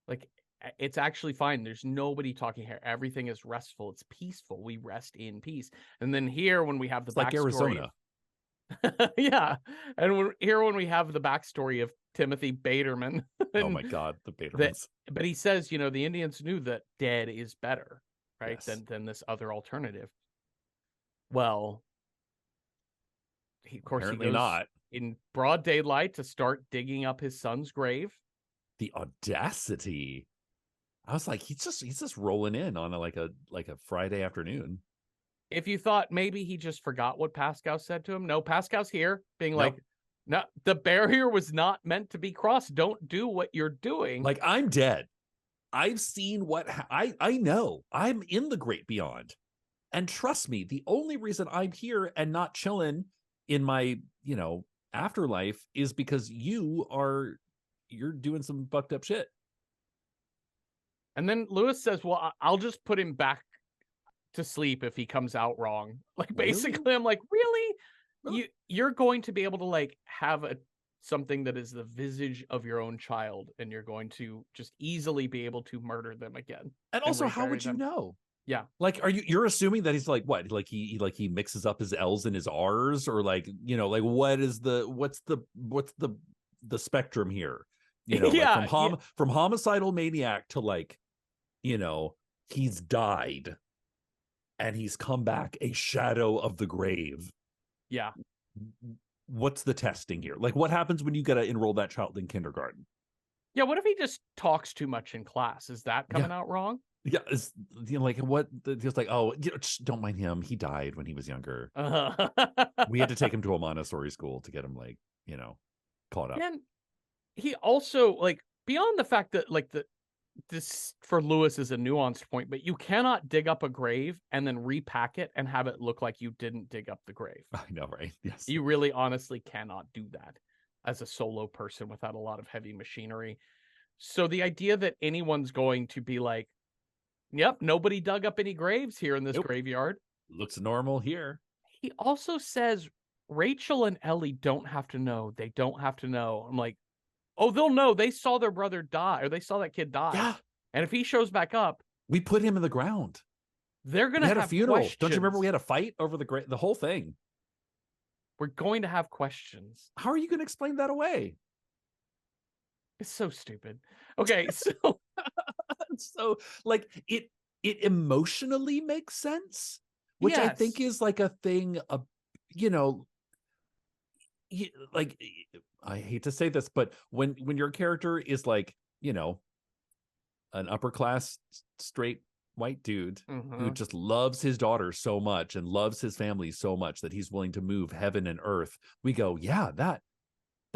Like, it's actually fine. There's nobody talking here. Everything is restful. It's peaceful. We rest in peace. And then here, when we have the backstory, like Arizona. Yeah. And when we have the backstory of Timothy Baterman. Oh my God, the Batermans. But he says, the Indians knew that dead is better, right? Yes. Than this other alternative. Well, of course, apparently he goes not in broad daylight to start digging up his son's grave. The audacity. I was like, he's just rolling in on a Friday afternoon. If you thought maybe he just forgot what Pascal said to him, no, Pascal's here being like, no, the barrier was not meant to be crossed. Don't do what you're doing. Like, I'm dead. I've seen what I know. I'm in the great beyond. And trust me, the only reason I'm here and not chilling in my, afterlife is because you're doing some fucked up shit. And then Lewis says, well, I'll just put him back to sleep if he comes out wrong. Like, basically, really? I'm like, really? You're going to be able to like have something that is the visage of your own child, and you're going to just easily be able to murder them again. And also, how would you know? Yeah. Like, you're assuming that he's like, what? Like he mixes up his L's and his R's, or like, like what's the spectrum here? Yeah, like from homicidal maniac to like, he's died and he's come back a shadow of the grave. Yeah. What's the testing here? Like, what happens when you got to enroll that child in kindergarten? Yeah, what if he just talks too much in class? Is that coming Yeah. out wrong? Yeah, it's, like what? Just like, oh, don't mind him. He died when he was younger. We had to take him to a Montessori school to get him caught up. And he also beyond the fact that this for Lewis is a nuanced point, but you cannot dig up a grave and then repack it and have it look like you didn't dig up the grave. I know, right? Yes. You really honestly cannot do that as a solo person without a lot of heavy machinery. So the idea that anyone's going to be like, yep, nobody dug up any graves here in this graveyard. Looks normal here. He also says Rachel and Ellie don't have to know. They don't have to know. I'm like, oh, they'll know. They saw their brother die, or they saw that kid die. Yeah. And if he shows back up, we put him in the ground. They're going to have a funeral. questions. Don't you remember we had a fight over the whole thing? We're going to have questions. How are you going to explain that away? It's so stupid. Okay, so so it emotionally makes sense, which I think is like a thing of, like, I hate to say this, but when your character is like, an upper class straight white dude who just loves his daughter so much and loves his family so much that he's willing to move heaven and earth, we go, yeah, that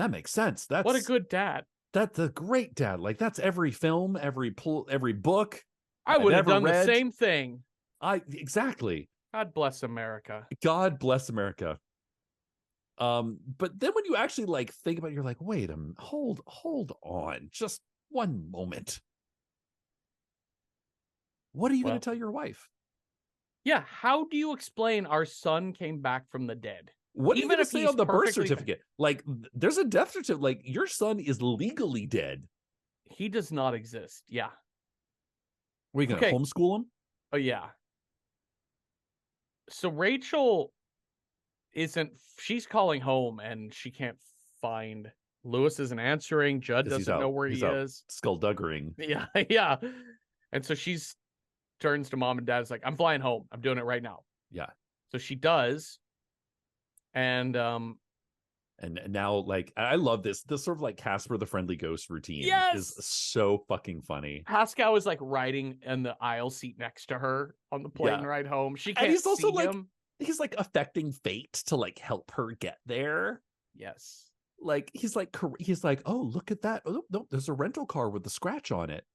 makes sense. That's what a good dad. That's a great dad. Like, that's every film, every book I would have done the same thing. Exactly. God bless America. God bless America. But then when you actually think about it, you're like, wait a minute, hold on, just one moment. What are you going to tell your wife? Yeah, how do you explain our son came back from the dead? What are you going to say on the birth certificate? There's a death certificate. Your son is legally dead. He does not exist. Yeah. Were you going to homeschool him? Oh, yeah. So Rachel she's calling home and she can't find Lewis isn't answering. Judd doesn't know where he is. Skullduggery. Yeah, yeah. And so she's turns to mom and dad. Is like, I'm flying home. I'm doing it right now. Yeah. So she does. And now, I love this sort of Casper the Friendly Ghost routine is so fucking funny. Pascal is riding in the aisle seat next to her on the plane ride home. She can't and he's also see him. He's affecting fate to help her get there. Yes. He's like, oh, look at that. Oh, no, there's a rental car with the scratch on it.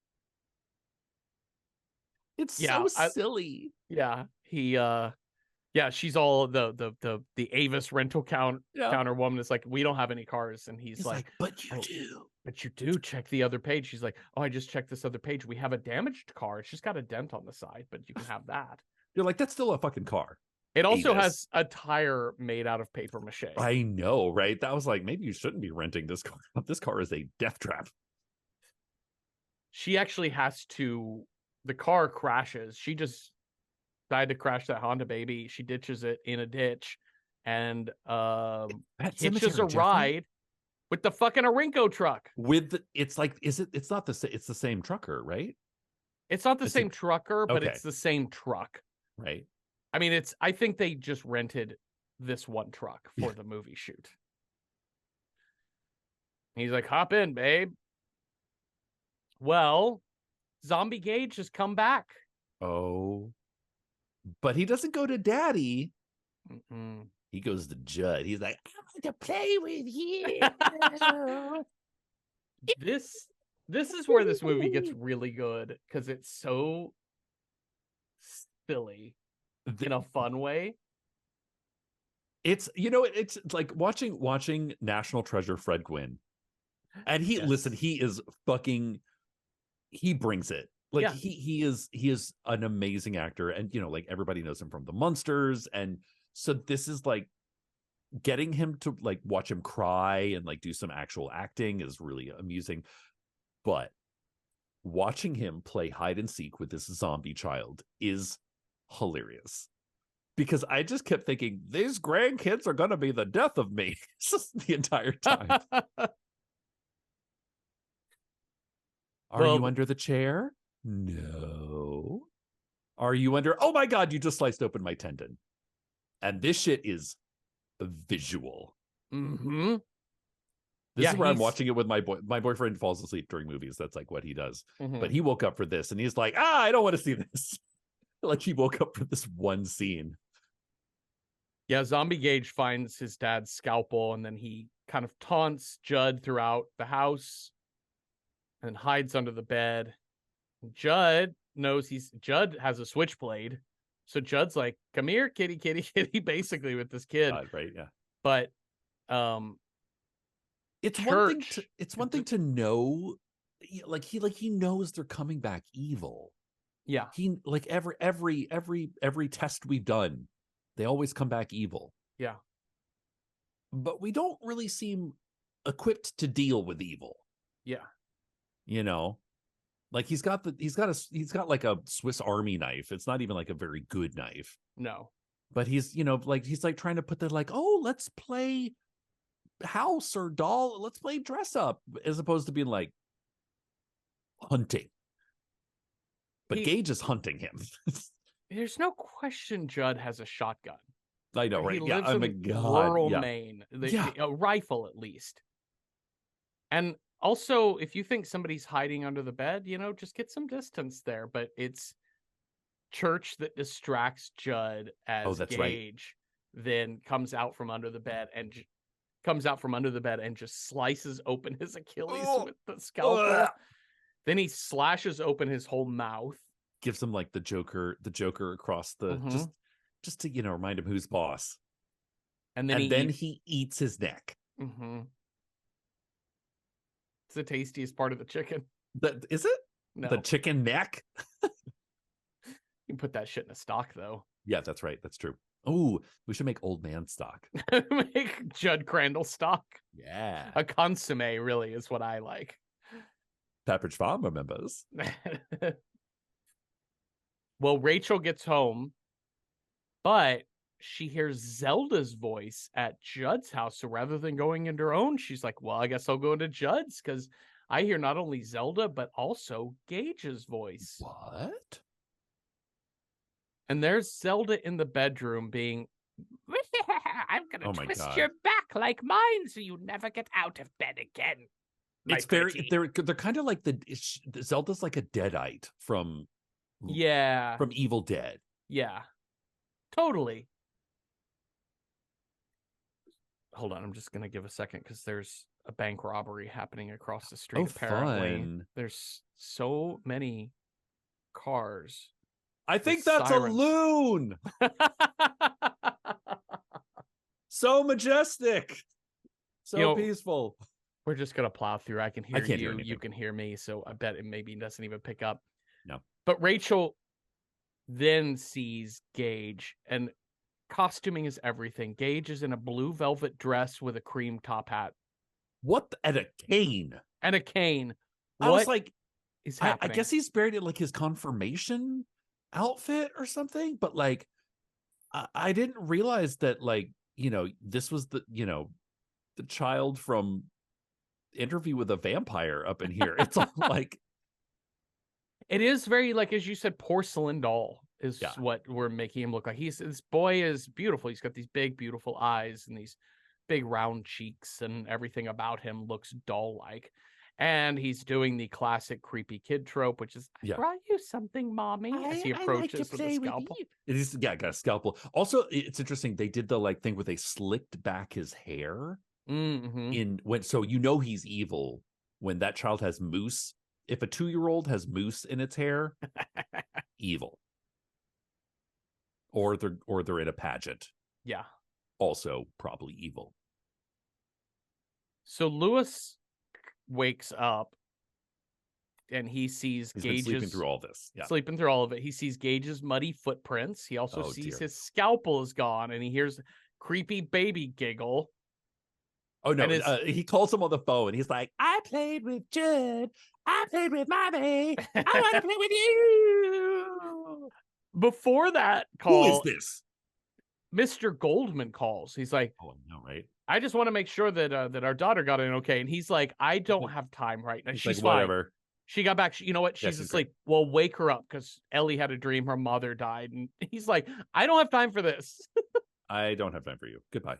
It's so silly. Yeah. He she's all the Avis rental counter woman is like, we don't have any cars, and he's like, but you do. But you do. Check the other page. She's like, oh, I just checked this other page. We have a damaged car. It's just got a dent on the side, but you can have that. You're like, that's still a fucking car. It also has a tire made out of paper mache. I know, right? That was maybe you shouldn't be renting this car. This car is a death trap. She actually has to, the car crashes. She just died to crash that Honda baby. She ditches it in a ditch and hitches a ride with the fucking Arinco truck. It's the same trucker, right? It's not the same trucker, but it's the same truck. Right. I mean, I think they just rented this one truck for the movie shoot. He's like, hop in, babe. Well, Zombie Gage has come back. Oh. But he doesn't go to Daddy. Mm-mm. He goes to Judd. He's like, I want to play with you. This is where this movie gets really good, because it's so silly in a fun way. It's it's like watching National Treasure Fred Gwynn, and he is fucking, he brings it. He is an amazing actor, and everybody knows him from the Munsters, and so this is getting him to watch him cry and do some actual acting is really amusing. But watching him play hide and seek with this zombie child is hilarious, because I just kept thinking, these grandkids are going to be the death of me the entire time. Are you under the chair? No. Are you under? Oh my God, you just sliced open my tendon. And this shit is visual. Mm-hmm. This is where I'm watching it with my boyfriend falls asleep during movies. That's like what he does. But he woke up for this and he's like, I don't want to see this. Like he woke up for this one scene. Yeah, Zombie Gage finds his dad's scalpel and then he kind of taunts Judd throughout the house and hides under the bed. Judd has a switchblade. So Judd's like, come here, kitty, kitty, kitty, basically with this kid. Right, yeah. But it's one thing to know, like he knows they're coming back evil. Yeah. He like every test we've done, they always come back evil. Yeah. But we don't really seem equipped to deal with evil. Yeah. You know, like he's got like a Swiss Army knife. It's not even like a very good knife. No. But he's like trying to put the like, oh, let's play house or doll, let's play dress up, as opposed to being like hunting. But Gage is hunting him. There's no question Judd has a shotgun. I know, right? He lives in rural Maine. A rifle, at least. And also, if you think somebody's hiding under the bed, just get some distance there. But it's Church that distracts Judd as Gage, then comes out from under the bed and just slices open his Achilles with the scalpel. Then he slashes open his whole mouth. Gives him like the Joker across the just to remind him who's boss. And then he eats his neck. Mm-hmm. It's the tastiest part of the chicken. Is it? No. The chicken neck? You can put that shit in a stock, though. Yeah, that's right. That's true. Oh, we should make old man stock. Make Judd Crandall stock. Yeah. A consomme really is what I like. Pepperidge Farm remembers. Well, Rachel gets home, but she hears Zelda's voice at Judd's house. So rather than going into her own, she's like, well, I guess I'll go into Judd's because I hear not only Zelda, but also Gage's voice. What? And there's Zelda in the bedroom being, I'm going to twist your back like mine so you never get out of bed again. It's very, they're kind of like Zelda's like a Deadite from Evil Dead. Yeah, totally. Hold on, I'm just going to give a second because there's a bank robbery happening across the street. Apparently, fun. There's so many cars. I think that's sirens. A loon. So majestic, so peaceful. We're just gonna plow through. I can hear you. You can hear me. So I bet it maybe doesn't even pick up. No. But Rachel then sees Gage, and costuming is everything. Gage is in a blue velvet dress with a cream top hat. What? And a cane. And a cane. I was like, is happening? I guess he's buried in like his confirmation outfit or something. But like, I didn't realize that this was the child from Interview with a Vampire up in here. It's all like, it is very like, as you said, porcelain doll is what we're making him look like. This boy is beautiful. He's got these big, beautiful eyes and these big round cheeks, and everything about him looks doll-like. And he's doing the classic creepy kid trope, which is, I brought you something, mommy, as he approaches with a scalpel. Got a scalpel. Also, it's interesting. They did the thing where they slicked back his hair. Mm-hmm. So he's evil when that child has mousse. If a 2-year-old has mousse in its hair, evil. Or they're in a pageant. Yeah. Also probably evil. So Lewis wakes up and he sees Gage's sleeping through all this. Yeah. Sleeping through all of it. He sees Gage's muddy footprints. He also sees his scalpel is gone, and he hears creepy baby giggle. Oh no! He calls him on the phone. He's like, "I played with Judd. I played with Mommy. I want to play with you." Before that call, who is this? Mr. Goldman calls. He's like, "Oh no, right? I just want to make sure that that our daughter got in okay." And he's like, "I don't have time right now. She's like, fine. Whatever. She got back. You know what? She's asleep. Great. Well, wake her up because Ellie had a dream her mother died." And he's like, "I don't have time for this." I don't have time for you. Goodbye.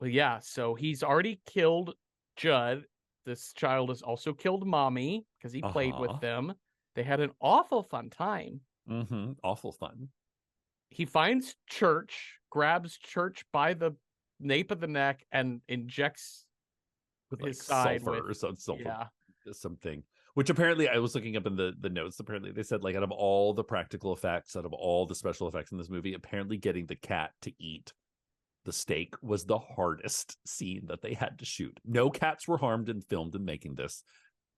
But yeah, so he's already killed Judd. This child has also killed Mommy because he played with them. They had an awful fun time. Awful fun. He finds Church, grabs Church by the nape of the neck, and injects with his like side sulfur with or sulfur, yeah. something. Which apparently I was looking up in the notes. Apparently they said like out of all the practical effects, out of all the special effects in this movie, apparently getting the cat to eat the steak was the hardest scene that they had to shoot. No cats were harmed and filmed in making this.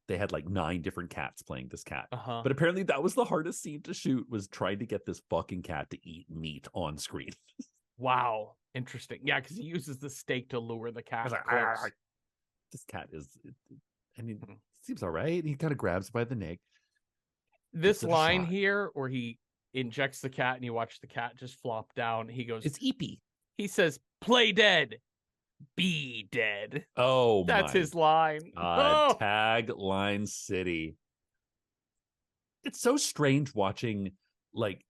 They had like 9 different cats playing this cat. But apparently that was the hardest scene to shoot, was trying to get this fucking cat to eat meat on screen. Wow. Interesting. Yeah, because he uses the steak to lure the cat like, close. This cat is, I mean, seems all right. He kind of grabs by the neck. This line here where he injects the cat and you watch the cat just flop down. He goes, it's eepy. He says, play dead, be dead. Oh, that's his line. Tagline city. It's so strange watching, like,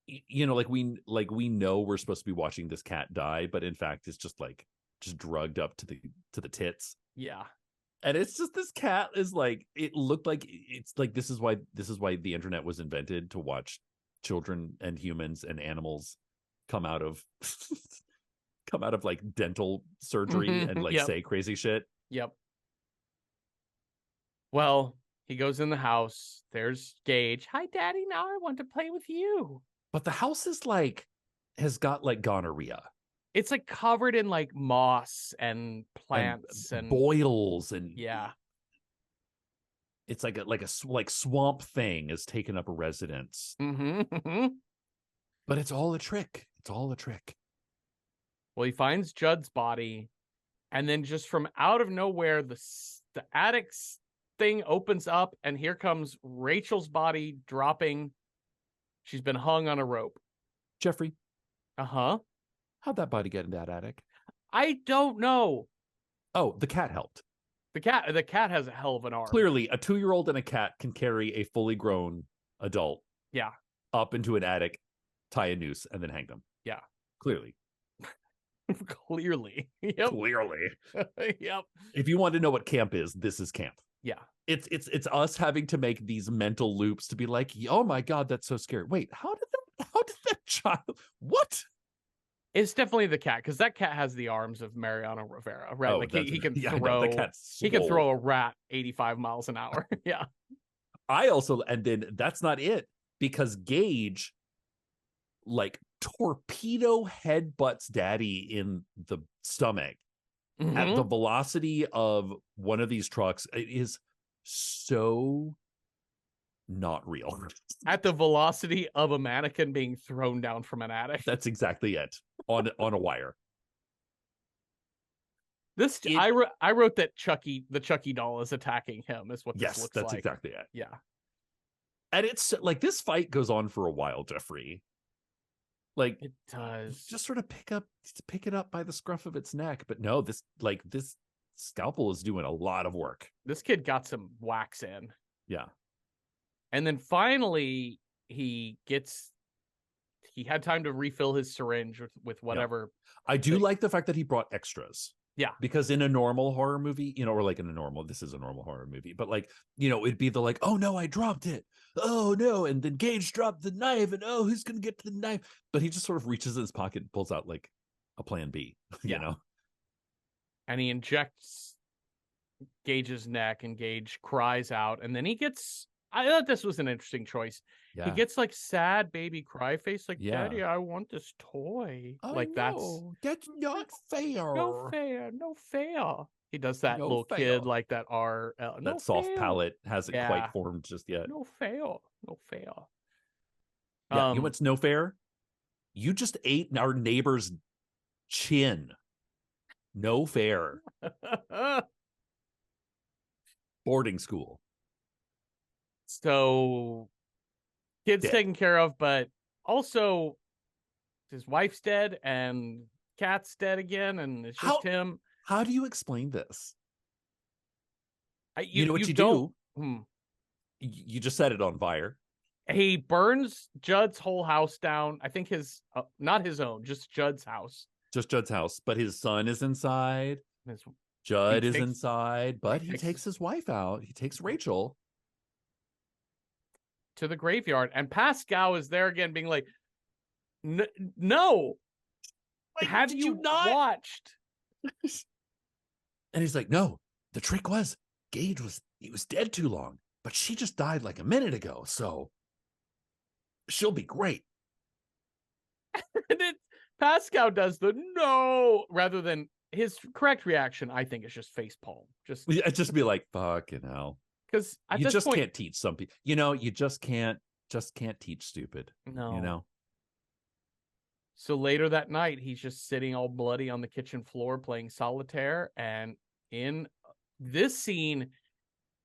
you know, like we know we're supposed to be watching this cat die, but in fact it's just like drugged up to the tits. Yeah. And it's just, this cat is like, it looked like, it's like, this is why the internet was invented, to watch children and humans and animals come out of like dental surgery and like say crazy shit. Yep. Well, he goes in the house. There's Gage. Hi, Daddy. Now I want to play with you. But the house is like, has got like gonorrhea. It's like covered in like moss and plants and boils and yeah. It's like a swamp thing has taken up a residence. But it's all a trick. It's all a trick. Well, he finds Judd's body, and then just from out of nowhere, the attic's thing opens up, and here comes Rachel's body dropping. She's been hung on a rope. Jeffrey. How'd that body get in that attic? I don't know. Oh, the cat helped. The cat has a hell of an arm. Clearly, a 2-year-old and a cat can carry a fully grown adult. Yeah. Up into an attic, tie a noose, and then hang them. Yeah. Clearly. Clearly. Yep. Clearly. Yep. If you want to know what camp is, this is camp. Yeah. It's us having to make these mental loops to be like, oh my God, that's so scary. Wait, how did that child, what? It's definitely the cat, because that cat has the arms of Mariano Rivera, right? Like he can throw a rat 85 miles an hour. Yeah. And then that's not it, because Gage like torpedo headbutts Daddy in the stomach at the velocity of one of these trucks. It is so not real. At the velocity of a mannequin being thrown down from an attic. That's exactly it. On a wire. I wrote that the Chucky doll is attacking him, is what this looks like. Yes, that's exactly it. Yeah. And it's like, this fight goes on for a while, Jeffrey. Like, it does. Just sort of pick it up by the scruff of its neck. But no, this scalpel is doing a lot of work. This kid got some wax in. Yeah. And then finally he had time to refill his syringe with whatever. I do like the fact that he brought extras. Yeah. Because in a normal horror movie, or like this is a normal horror movie, but like, it'd be the like, oh no, I dropped it. Oh no. And then Gage dropped the knife, and oh, who's going to get to the knife? But he just sort of reaches in his pocket and pulls out like a plan B, And he injects Gage's neck, and Gage cries out. And then I thought this was an interesting choice. Yeah. He gets like sad baby cry face, like, Daddy, I want this toy. That's not fair. No fair. He does that little kid, like that that soft palate hasn't quite formed just yet. No fair. Yeah, you know what's no fair? You just ate our neighbor's chin. No fair. Boarding school. So kid's taken care of, but also his wife's dead and cat's dead again, and it's just him. How do you explain this? You know what you do? You just set it on fire. He burns Judd's whole house down. I think not his own, just Judd's house. Just Judd's house, but his son is inside. His, he Judd is takes inside, but he takes his his wife out. He takes Rachel to the graveyard, and Pascal is there again, being like, "No, like, have did you you not?" watched?" And he's like, "No, the trick was Gage he was dead too long, but she just died like a minute ago, so she'll be great." And then Pascal does the no rather than his correct reaction. I think is just face palm, I'd just be like, "Fucking hell." because at You this just point, can't teach some people. You just can't teach stupid. no. So later that night, he's just sitting all bloody on the kitchen floor playing solitaire, and in this scene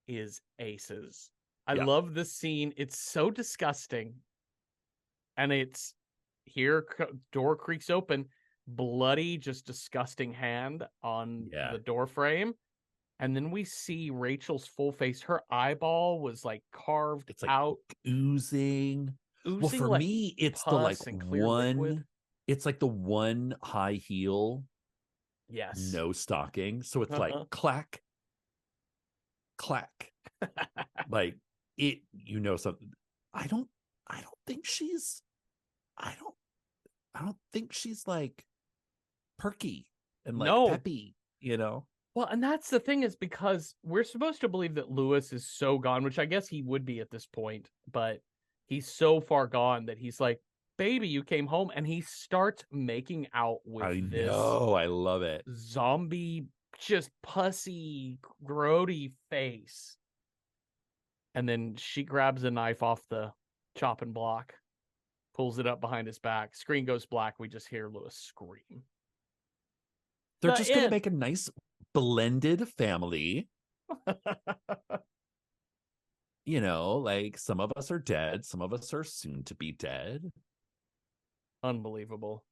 is aces. I Yeah. love this scene. It's so disgusting, and it's here. Door creaks open, bloody, just disgusting hand on Yeah. the door frame. And then we see Rachel's full face. Her eyeball was like carved It's like out, oozing. Well, oozing for like me, it's the like pus and clear liquid. one, it's like the one high heel, Yes. no stocking. So it's like clack, clack. Like something. I don't I don't think she's I don't I don't think she's like perky and like No. peppy. Well, and that's the thing, is because we're supposed to believe that Lewis is so gone, which I guess he would be at this point, but he's so far gone that he's like, "Baby, you came home," and he starts making out with I this know, I love it. zombie, just pussy, grody face. And then she grabs a knife off the chopping block, pulls it up behind his back. Screen goes black. We just hear Lewis scream. They're The just gonna end. make a nice blended family. Like some of us are dead, some of us are soon to be dead. Unbelievable.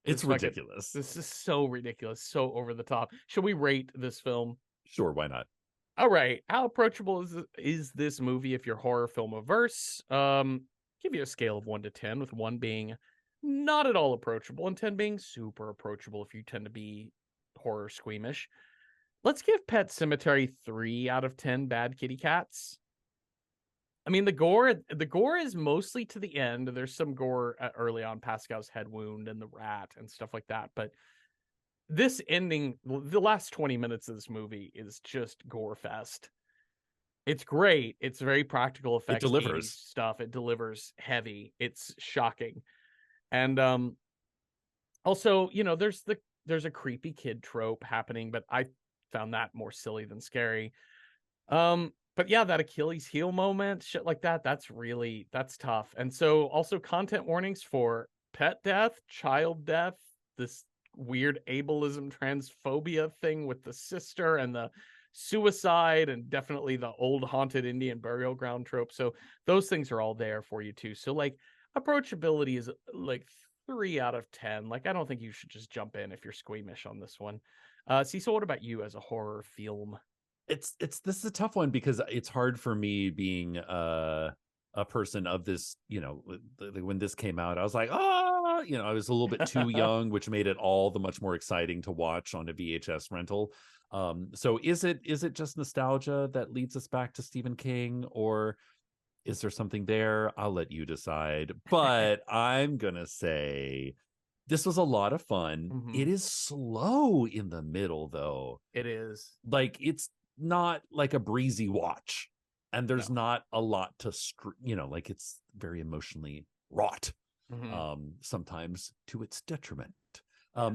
It's ridiculous. This is so ridiculous, so over the top. Should we rate this film? Sure, why not? All right. How approachable is this movie if you're horror film averse? Give you a scale of 1 to 10, with 1 being not at all approachable and 10 being super approachable if you tend to be horror squeamish. Let's give Pet Sematary 3 out of 10 bad kitty cats. I mean, the gore is mostly to the end. There's some gore early on, Pascal's head wound and the rat and stuff like that, but this ending, the last 20 minutes of this movie is just gore fest. It's great. It's very practical It effects, 80s delivers. stuff. It delivers heavy. It's shocking. And also, there's a creepy kid trope happening, but I found that more silly than scary. But yeah, that Achilles heel moment, shit like that, that's tough. And so also content warnings for pet death, child death, this weird ableism transphobia thing with the sister, and the suicide, and definitely the old haunted Indian burial ground trope. So those things are all there for you too. So like approachability is like 3 out of 10. Like I don't think you should just jump in if you're squeamish on this one. Cecil, what about you as a horror film? This is a tough one because it's hard for me being a person of this, when this came out, I was like, I was a little bit too young, which made it all the much more exciting to watch on a VHS rental. So is it just nostalgia that leads us back to Stephen King, or is there something there? I'll let you decide. But I'm gonna say this was a lot of fun. Mm-hmm. It is slow in the middle, though. It is. Like it's not like a breezy watch, and there's not a lot to like it's very emotionally wrought, sometimes to its detriment.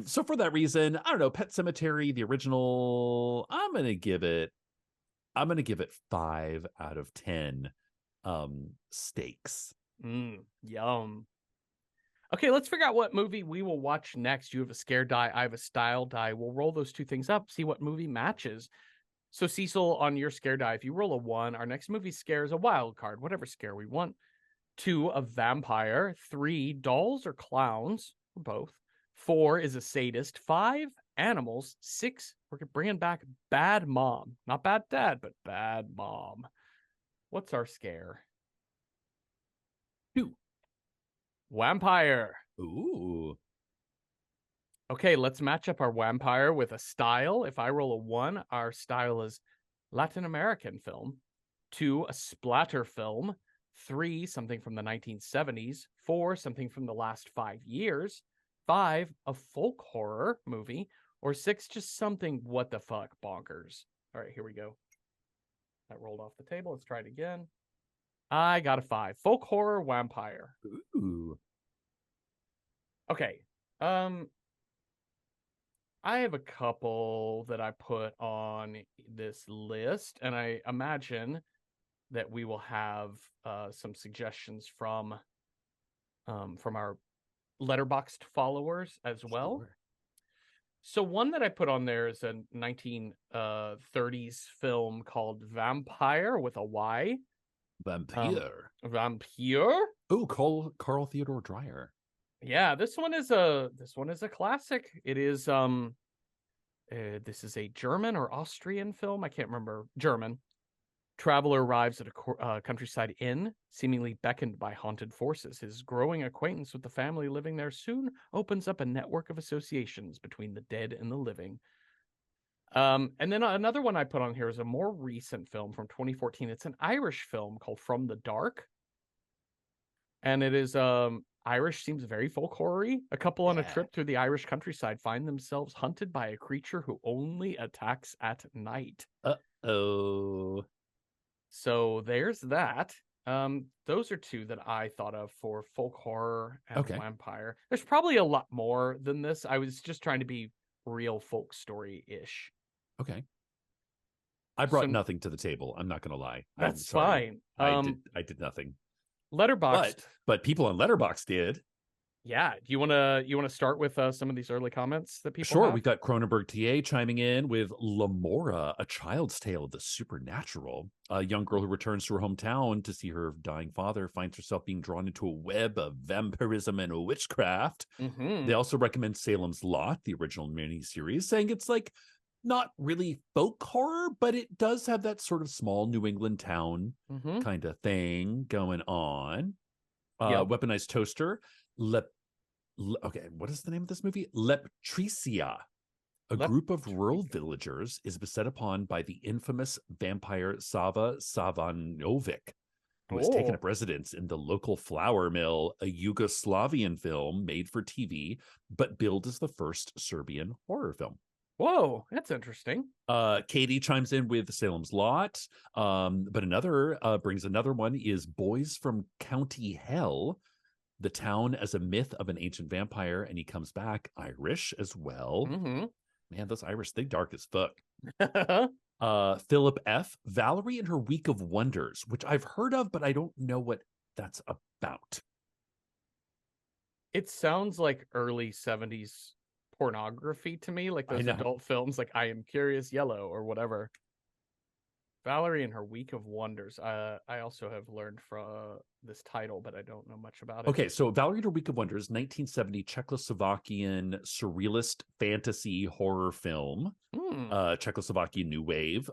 So for that reason, I don't know, Pet Sematary, the original, I'm gonna give it 5 out of 10 steaks. Yum. Okay, let's figure out what movie we will watch next. You have a scare die, I have a style die. We'll roll those two things up, see what movie matches. So Cecil, on your scare die, if you roll a 1, our next movie scare is a wild card, whatever scare we want. 2, a vampire. 3, dolls or clowns, or both. 4 is a sadist. 5, animals. 6, we're bringing back bad mom. Not bad dad, but bad mom. What's our scare? 2. Vampire. Ooh. Okay, let's match up our vampire with a style. If I roll a 1, our style is Latin American film. 2, a splatter film. 3, something from the 1970s. 4, something from the last 5 years. 5, a folk horror movie. Or 6, just something what the fuck bonkers. All right, here we go. That rolled off the table. Let's try it again. I got a 5. Folk horror vampire. Ooh. Okay. I have a couple that I put on this list, and I imagine that we will have some suggestions from our letterboxed followers as well. Sure. So one that I put on there is a 1930s film called Vampire with a Y. Vampire. Vampire. Oh, Carl Theodor Dreyer. Yeah, this one is a classic. It is this is a German or Austrian film. I can't remember. German. Traveler arrives at a countryside inn, seemingly beckoned by haunted forces. His growing acquaintance with the family living there soon opens up a network of associations between the dead and the living. And then another one I put on here is a more recent film from 2014. It's an Irish film called From the Dark. And it is Irish, seems very folk horror-y. A couple on a trip through the Irish countryside find themselves hunted by a creature who only attacks at night. Uh-oh. So there's that. Those are two that I thought of for folk horror and vampire. There's probably a lot more than this. I was just trying to be real folk story-ish. Okay. I brought nothing to the table. I'm not going to lie. That's fine. I did nothing. Letterboxd. But people on Letterboxd did. Yeah. Do you want to start with some of these early comments that people have? We've got Cronenberg TA chiming in with Lamora, a child's tale of the supernatural. A young girl who returns to her hometown to see her dying father finds herself being drawn into a web of vampirism and witchcraft. Mm-hmm. They also recommend Salem's Lot, the original miniseries, saying it's like not really folk horror, but it does have that sort of small New England town kind of thing going on. Weaponized Toaster. Okay, what is the name of this movie? Leptricia. A group of rural villagers is beset upon by the infamous vampire Sava Savanovic, who has taken up residence in the local flour mill, a Yugoslavian film made for TV, but billed as the first Serbian horror film. Whoa, that's interesting. Katie chimes in with Salem's Lot, but another brings another one is Boys from County Hell, the town as a myth of an ancient vampire, and he comes back Irish as well. Mm-hmm. Man, those Irish, they dark as fuck. Philip F. Valerie and Her Week of Wonders, which I've heard of, but I don't know what that's about. It sounds like early 70s pornography to me, like those adult films like I Am Curious Yellow or whatever. Valerie and Her Week of Wonders. I also have learned from this title, but I don't know much about it. Okay, so Valerie and Her Week of Wonders, 1970 Czechoslovakian surrealist fantasy horror film. Czechoslovakian New Wave.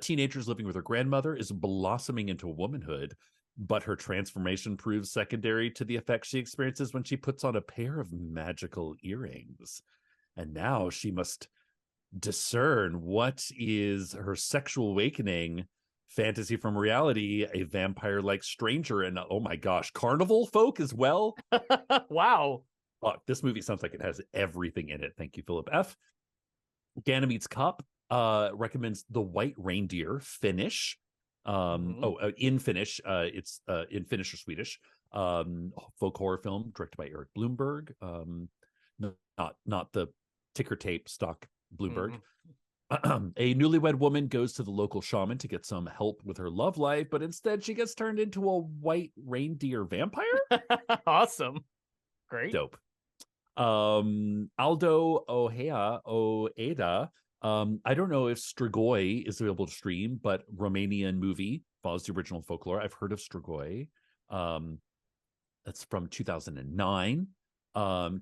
Teenagers living with her grandmother is blossoming into womanhood, but her transformation proves secondary to the effects she experiences when she puts on a pair of magical earrings. And now she must discern what is her sexual awakening, fantasy from reality, a vampire-like stranger, and oh my gosh, carnival folk as well. Wow. This movie sounds like it has everything in it. Thank you, Philip F. Ganymede's Cup recommends The White Reindeer, Finnish. In Finnish, it's in Finnish or Swedish. Folk horror film directed by Eric Bloomberg. Not the ticker tape stock Bloomberg. A newlywed woman goes to the local shaman to get some help with her love life, but instead she gets turned into a white reindeer vampire. Awesome. Great. Dope. Aldo Oeda. I don't know if Strigoi is available to stream, but Romanian movie follows the original folklore. I've heard of Strigoi. That's from 2009.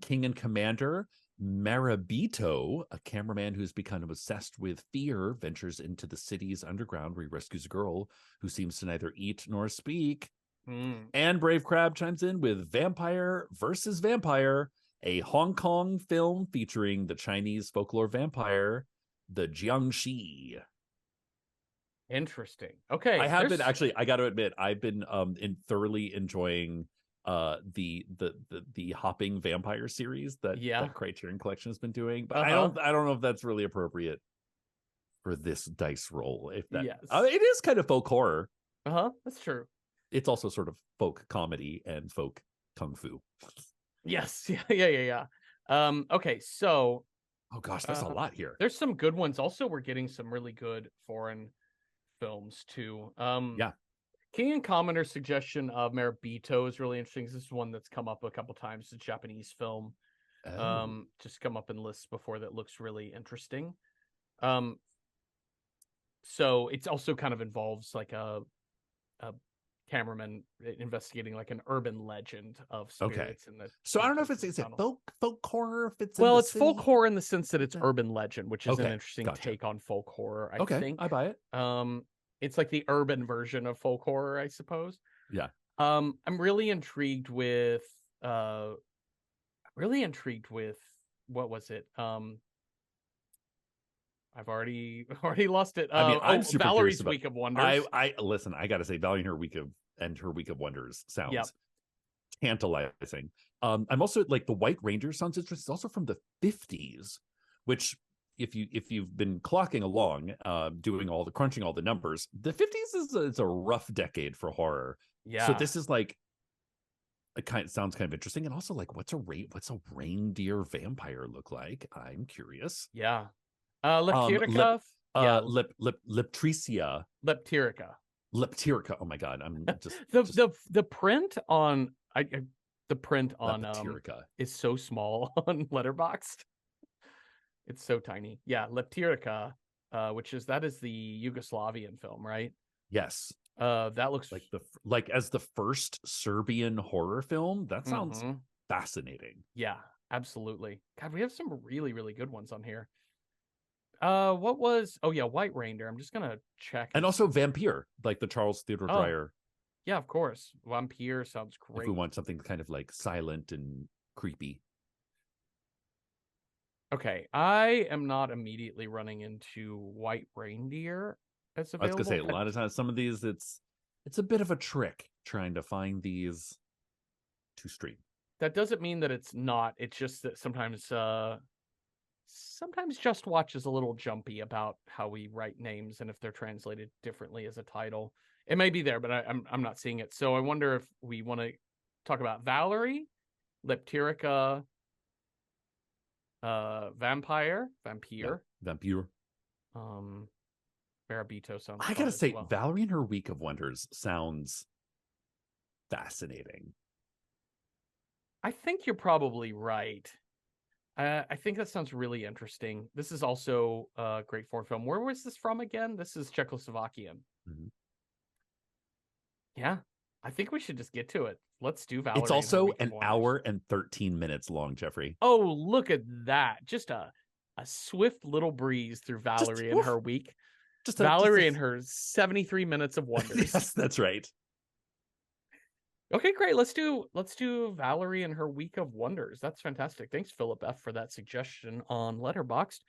King and Commander. Marabito, a cameraman who's become obsessed with fear, ventures into the city's underground where he rescues a girl who seems to neither eat nor speak. And Brave Crab chimes in with Vampire versus Vampire, a Hong Kong film featuring the Chinese folklore vampire, the Jiangxi. Interesting. Okay, I have been actually, I got to admit, I've been thoroughly enjoying the hopping vampire series that Criterion Collection has been doing, but I don't know if that's really appropriate for this dice roll. If that it is kind of folk horror. That's true. It's also sort of folk comedy and folk kung fu. Yes. Yeah. Okay, so oh gosh, there's a lot here. There's some good ones. Also, we're getting some really good foreign films too. King and Commoner's suggestion of Marabito is really interesting. This is one that's come up a couple times. It's a Japanese film. Just come up in lists before that looks really interesting. So it's also kind of involves like a cameraman investigating like an urban legend of spirits in the. So I don't know if it's folk horror. If it's it's folk horror in the sense that it's urban legend, which is an interesting take on folk horror. I think I buy it. It's like the urban version of folk horror, I suppose. Yeah. I'm really intrigued with what was it? I've already lost it. I mean, I'm super Valerie's Week of Wonders. I listen, I gotta say, Valerie and her Week of Wonders sounds tantalizing. I'm also like the White Ranger sounds interesting. It's also from the 50s, which if you've been clocking along, crunching all the numbers, the 50s is a rough decade for horror. Yeah. So this is like sounds kind of interesting. And also like what's a reindeer vampire look like? I'm curious. Yeah. Leptirica. Leptricia. Leptirica. Oh my god, I'm just the print on the print on Leptirica is so small on Letterboxd. It's so tiny. Yeah, Leptirica, which is the Yugoslavian film, right? Yes. That looks like as the first Serbian horror film. That sounds fascinating. Yeah, absolutely. God, we have some really, really good ones on here. White Reindeer. I'm just gonna check. And also Vampire, like the Charles Theodore Dreyer. Yeah, of course. Vampire sounds great. If we want something kind of like silent and creepy. Okay, I am not immediately running into White Reindeer as available. I was gonna say, a lot of times, some of these, it's a bit of a trick trying to find these to stream. That doesn't mean that it's not. It's just that sometimes Just Watch is a little jumpy about how we write names and if they're translated differently as a title. It may be there, but I'm not seeing it. So I wonder if we want to talk about Valerie, Leptirica, Vampire. Marabito sounds. I gotta say, Valerie and her Week of Wonders sounds fascinating. I think you're probably right. I think that sounds really interesting. This is also a great foreign film. Where was this from again? This is Czechoslovakian. Mm-hmm. Yeah, I think we should just get to it. Let's do Valerie. It's also an hour and 13 minutes long, Jeffrey. Oh, look at that. Just a swift little breeze through Valerie and her week. Valerie and her 73 minutes of wonders. Yes, that's right. Okay, great. Let's do Valerie and her Week of Wonders. That's fantastic. Thanks, Philip F, for that suggestion on Letterboxd.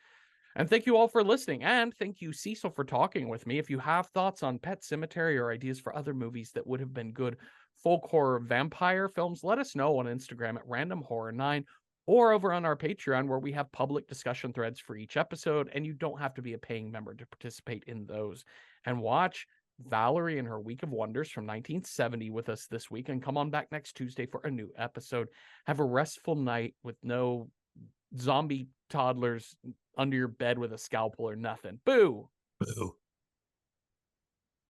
And thank you all for listening. And thank you, Cecil, for talking with me. If you have thoughts on Pet Sematary or ideas for other movies that would have been good folk horror vampire films, let us know on Instagram at randomhorror9 or over on our Patreon, where we have public discussion threads for each episode, and you don't have to be a paying member to participate in those. And watch Valerie and her Week of Wonders from 1970 with us this week, and come on back next Tuesday for a new episode. Have a restful night with no zombie toddlers under your bed with a scalpel or nothing. Boo! Boo.